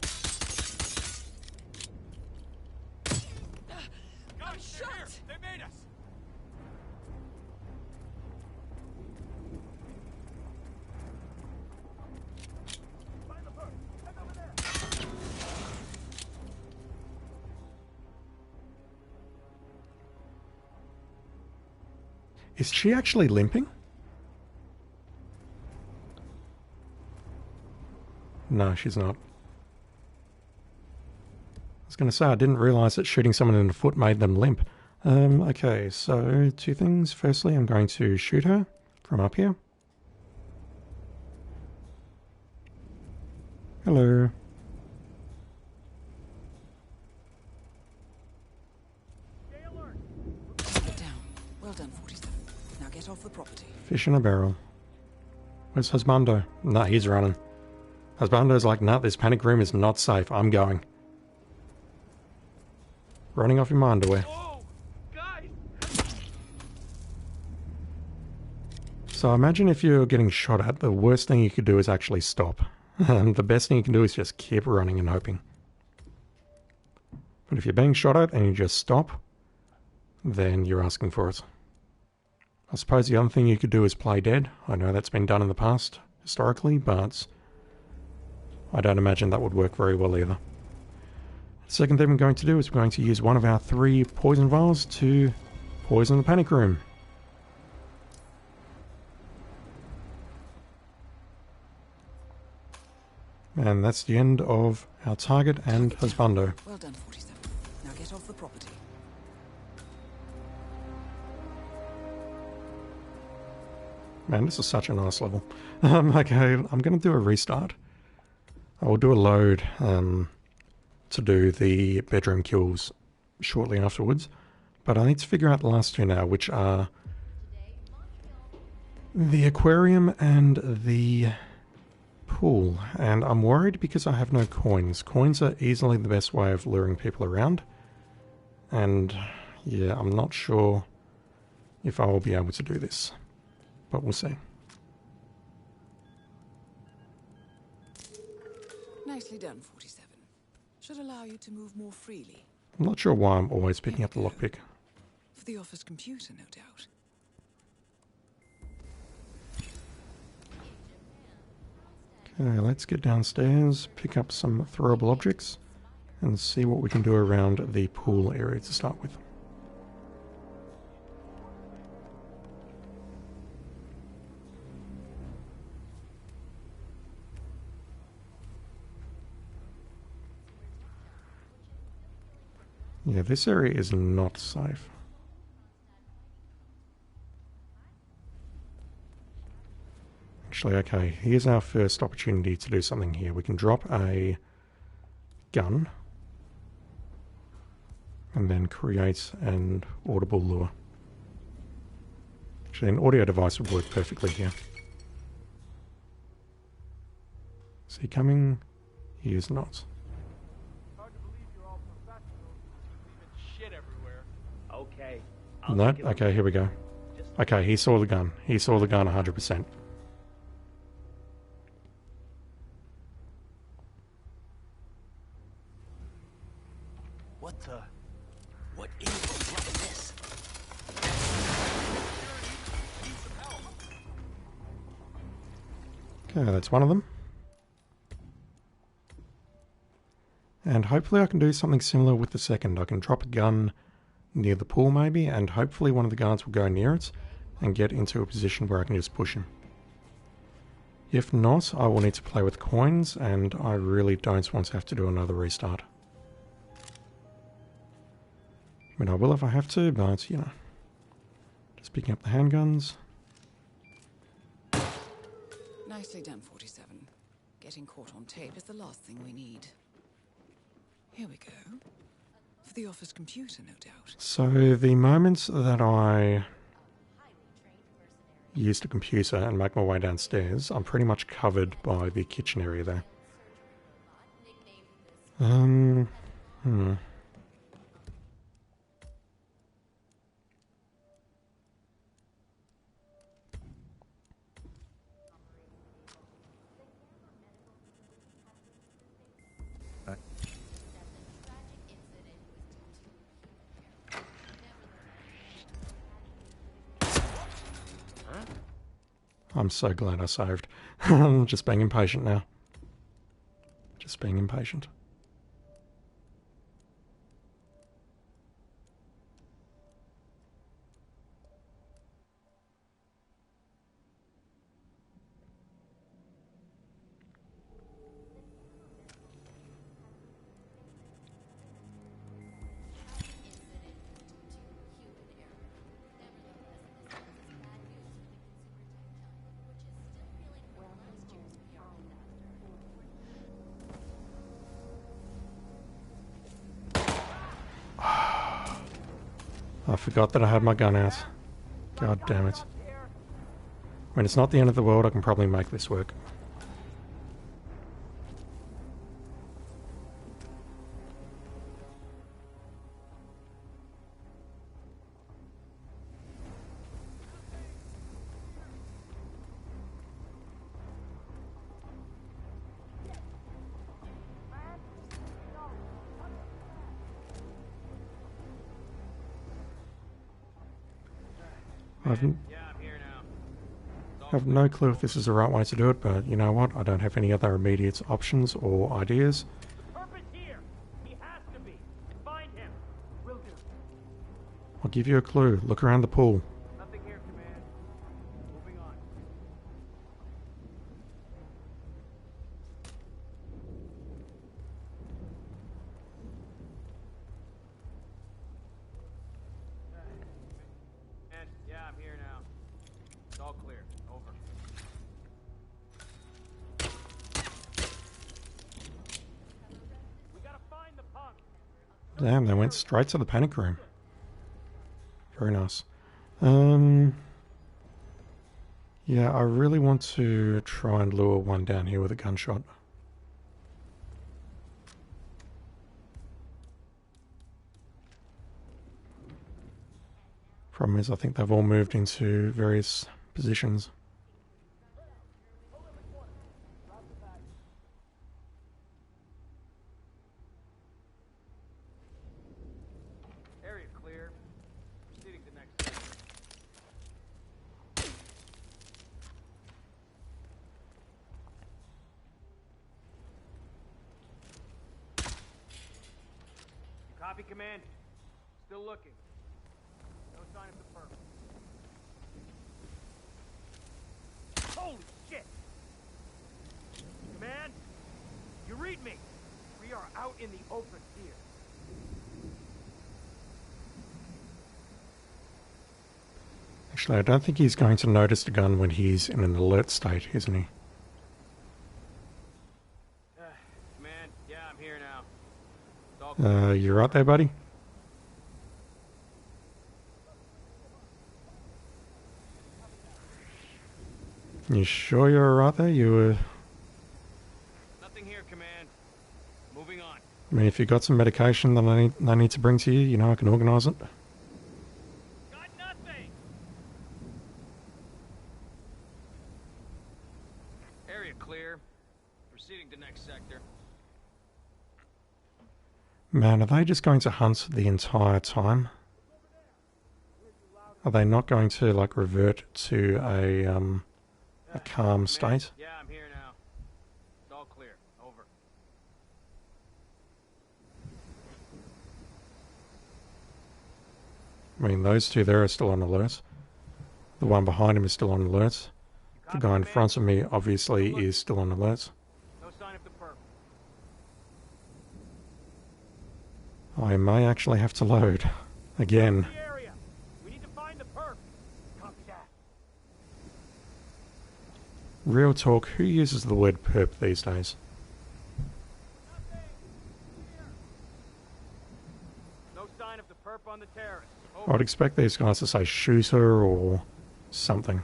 They made us! Is she actually limping? No, she's not. I was going to say, I didn't realise that shooting someone in the foot made them limp. Okay, so two things. Firstly, I'm going to shoot her from up here. Hello. Get down. Well done, 47. Now get off the property. Fish in a barrel. Where's Husbando? Nah, he's running. Husbando's like, nah, this panic room is not safe. I'm going. Running off in my underwear. So imagine if you're getting shot at, the worst thing you could do is actually stop. The best thing you can do is just keep running and hoping. But if you're being shot at and you just stop, then you're asking for it. I suppose the other thing you could do is play dead. I know that's been done in the past, historically, but I don't imagine that would work very well either. The second thing we're going to do is we're going to use one of our 3 poison vials to poison the panic room. And that's the end of our target and Husbando. Well done, 47. Now get off the property. Man, this is such a nice level. Okay, I'm going to do a restart. I will do a load to do the bedroom kills shortly afterwards. But I need to figure out the last 2 now, which are the aquarium and the pool. And I'm worried because I have no coins. Coins are easily the best way of luring people around. And yeah, I'm not sure if I will be able to do this. But we'll see. Nicely done, 47. Should allow you to move more freely. I'm not sure why I'm always picking up the lockpick. For the office computer, no doubt. Okay, let's get downstairs, pick up some throwable objects, and see what we can do around the pool area to start with. Yeah, this area is not safe. Actually, okay, here's our first opportunity to do something here. We can drop a gun and then create an audible lure. Actually, an audio device would work perfectly here. Is he coming? He is not. Okay. No? Okay, here we go. Okay, he saw the gun. He saw the gun 100%. What the? What is this? Okay, that's one of them. And hopefully I can do something similar with the second. I can drop a gun near the pool maybe, and hopefully one of the guards will go near it and get into a position where I can just push him. If not, I will need to play with coins, and I really don't want to have to do another restart. I mean, I will if I have to, but, you know. Just picking up the handguns. Nicely done, 47. Getting caught on tape is the last thing we need. Here we go. For the office computer, no doubt. So the moment that I use the computer and make my way downstairs, I'm pretty much covered by the kitchen area there. I'm so glad I saved. I'm just being impatient now. Just being impatient. I forgot that I had my gun out. God damn it. When it's not the end of the world, I can probably make this work. I have no clue if this is the right way to do it, but you know what? I don't have any other immediate options or ideas. I'll give you a clue. Look around the pool. Nothing here, Command. Moving on. And yeah, I'm here now. It's all clear. Over. We gotta find the punk. Damn, they went straight to the panic room. Very nice. Yeah, I really want to try and lure one down here with a gunshot. Problem is, I think they've all moved into various positions. Area clear. Proceeding to next sector. You copy, Command? Still looking. No sign of the perp. Holy shit! Command? You read me? We are out in the open here. Actually, I don't think he's going to notice the gun when he's in an alert state, isn't he? Command, yeah, I'm here now. It's all clear. You right there, buddy? You sure you're right there? You were... Nothing here, Command. Moving on. I mean, if you got some medication that I need to bring to you, you know, I can organise it. Got nothing! Area clear. Proceeding to next sector. Man, are they just going to hunt the entire time? Are they not going to, like, revert to a calm state? Yeah, I'm here now. It's all clear. Over. I mean, those two there are still on alert. The one behind him is still on alert. The guy in front of me, obviously, is still on alert. No sign of the perp. I may actually have to load. Again. We need to find the perp. Copy that. Real talk, who uses the word perp these days? No sign of the perp on the terrace. I'd expect these guys to say shooter or something.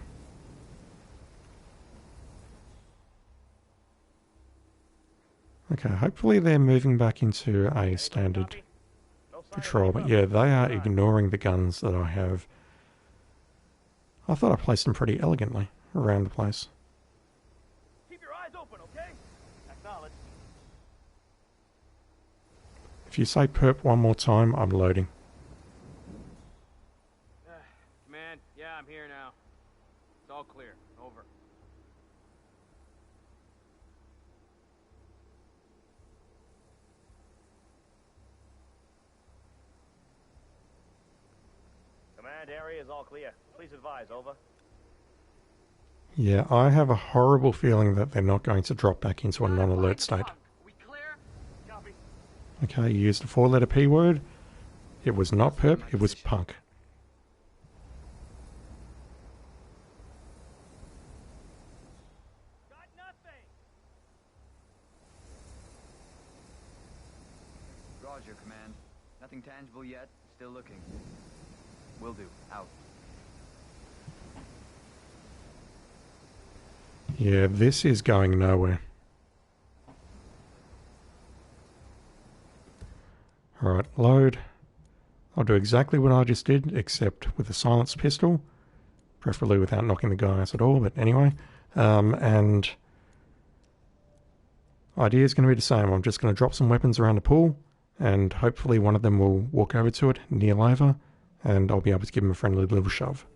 Okay, hopefully they're moving back into a standard patrol, but yeah, they are ignoring the guns that I have. I thought I placed them pretty elegantly around the place. Keep your eyes open, okay? Acknowledge. If you say perp one more time, I'm loading. Command, yeah, I'm here now. It's all clear. Over. Command, area is all clear. Please advise, over. Yeah, I have a horrible feeling that they're not going to drop back into a non-alert state. Okay, you used a 4-letter P word. It was not perp, it was punk. Roger, Command. Nothing tangible yet. Still looking. Will do. Out. Yeah, this is going nowhere. Alright, load. I'll do exactly what I just did, except with a silenced pistol. Preferably without knocking the guy out at all, but anyway. And idea is going to be the same. I'm just going to drop some weapons around the pool, and hopefully one of them will walk over to it, kneel over, and I'll be able to give him a friendly little shove.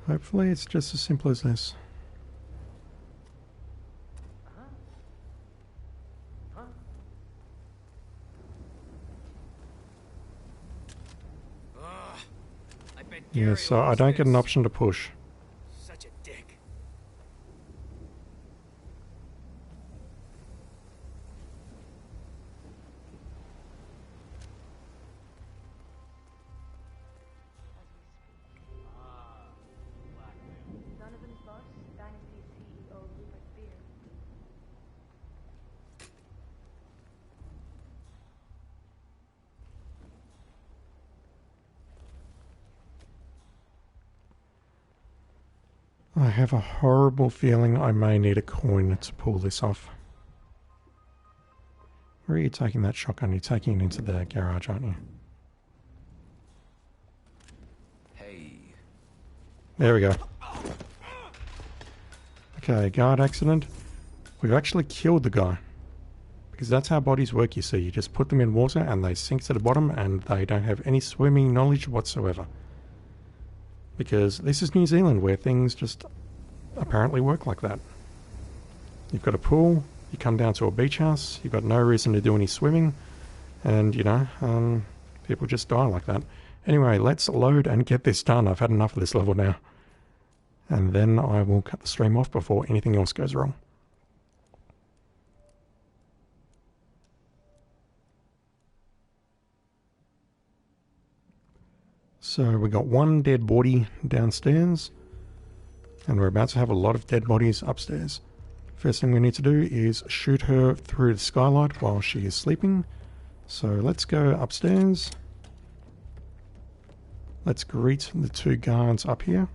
Hopefully it's just as simple as this. Yeah, so I don't get an option to push. Such a dick. Donovan's boss, Dynasty CEO Rupert Beer. I have a horrible feeling I may need a coin to pull this off. Where are you taking that shotgun? You're taking it into the garage, aren't you? Hey. There we go. Okay, guard accident. We've actually killed the guy. Because that's how bodies work, you see. You just put them in water and they sink to the bottom and they don't have any swimming knowledge whatsoever. Because this is New Zealand where things just apparently work like that. You've got a pool, you come down to a beach house, you've got no reason to do any swimming, and, you know, people just die like that. Anyway, let's load and get this done. I've had enough of this level now. And then I will cut the stream off before anything else goes wrong. So we got one dead body downstairs, and we're about to have a lot of dead bodies upstairs. First thing we need to do is shoot her through the skylight while she is sleeping. So let's go upstairs. Let's greet the two guards up here.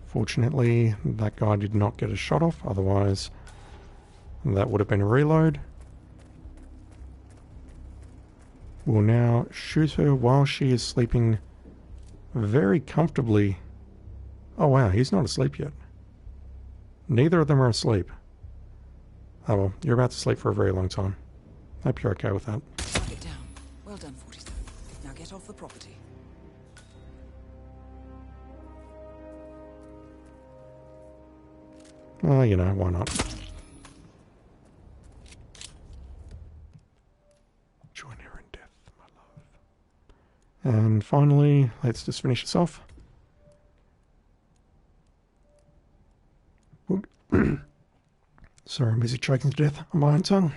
Fortunately, that guy did not get a shot off, otherwise that would have been a reload. We'll now shoot her while she is sleeping very comfortably. Oh wow, he's not asleep yet. Neither of them are asleep. Oh well, you're about to sleep for a very long time. Hope you're okay with that. Knock it down. Well done, 47. Now get off the property. Well, you know, why not? Join her in death, my love. And finally, let's just finish this off. Sorry, I'm busy choking to death on my own tongue.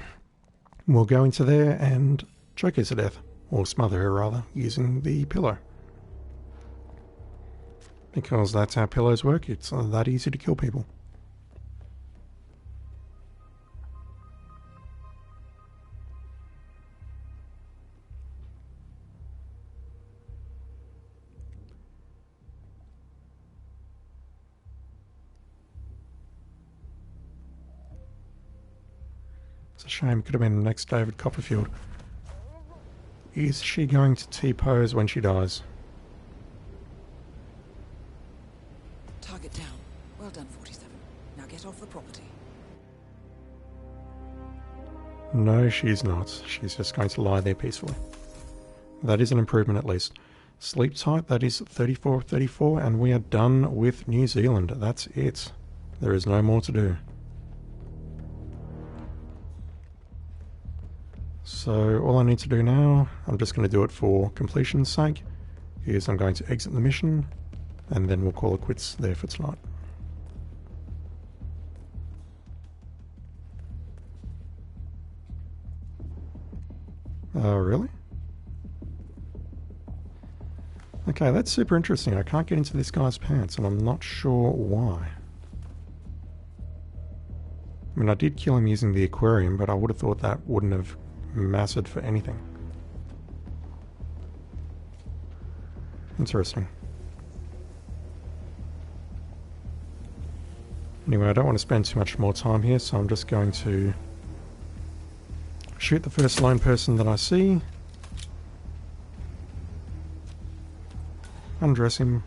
We'll go into there and choke her to death. Or smother her, rather, using the pillow. Because that's how pillows work. It's that easy to kill people. It's a shame. It could have been the next David Copperfield. Is she going to T-pose when she dies? Target down. Well done, property. No, she's not. She's just going to lie there peacefully. That is an improvement at least. Sleep tight, that is 34 34, and we are done with New Zealand. That's it. There is no more to do. So all I need to do now, I'm just going to do it for completion's sake, is I'm going to exit the mission, and then we'll call it quits there for tonight. Oh, really? Okay, that's super interesting. I can't get into this guy's pants, and I'm not sure why. I mean, I did kill him using the aquarium, but I would have thought that wouldn't have mattered for anything. Interesting. Anyway, I don't want to spend too much more time here, so I'm just going to shoot the first lone person that I see. Undress him.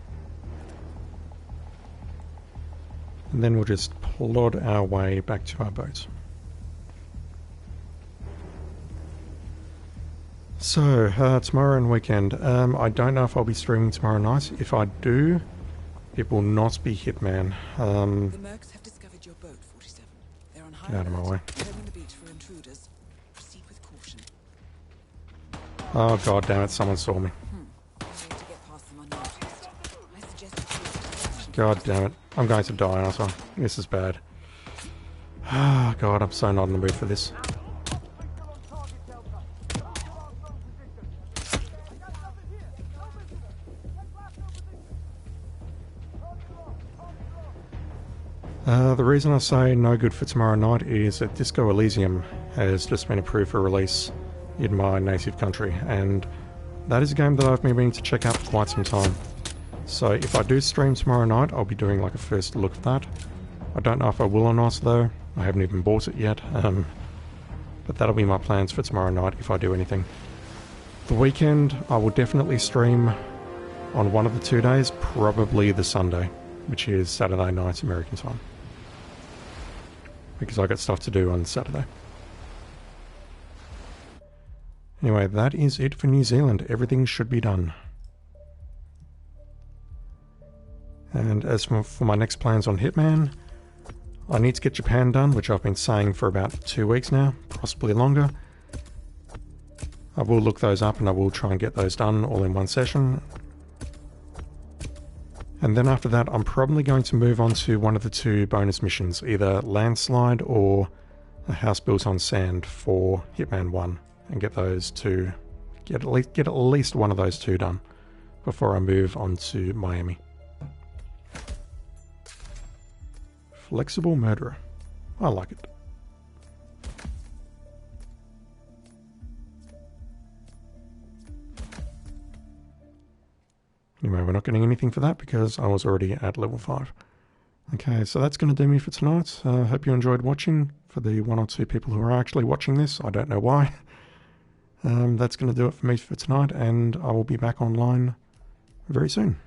And then we'll just plod our way back to our boat. So, tomorrow and weekend. I don't know if I'll be streaming tomorrow night. If I do, it will not be Hitman. The Mercs have discovered your boat, 47. They're on high Get out of my way. combing the beach for intruders. Proceed with caution. Oh god damn it, someone saw me. God damn it. I'm going to die, aren't I? This is bad. Ah, god, I'm so not in the mood for this. The reason I say no good for tomorrow night is that Disco Elysium has just been approved for release in my native country, and that is a game that I've been meaning to check out for quite some time. So if I do stream tomorrow night, I'll be doing like a first look at that. I don't know if I will or not though. I haven't even bought it yet. But that'll be my plans for tomorrow night if I do anything. The weekend, I will definitely stream on one of the 2 days, probably the Sunday, which is Saturday night American time. Because I got stuff to do on Saturday. Anyway, that is it for New Zealand. Everything should be done. And as for my next plans on Hitman, I need to get Japan done, which I've been saying for about 2 weeks now, possibly longer. I will look those up and I will try and get those done all in one session. And then after that, I'm probably going to move on to one of the 2 bonus missions, either Landslide or A House Built on Sand for Hitman 1, and get those 2, get at least one of those 2 done before I move on to Miami. Flexible Murderer. I like it. Anyway, we're not getting anything for that because I was already at level 5. Okay, so that's going to do me for tonight. Hope you enjoyed watching. For the 1 or 2 people who are actually watching this, I don't know why. That's going to do it for me for tonight, and I will be back online very soon.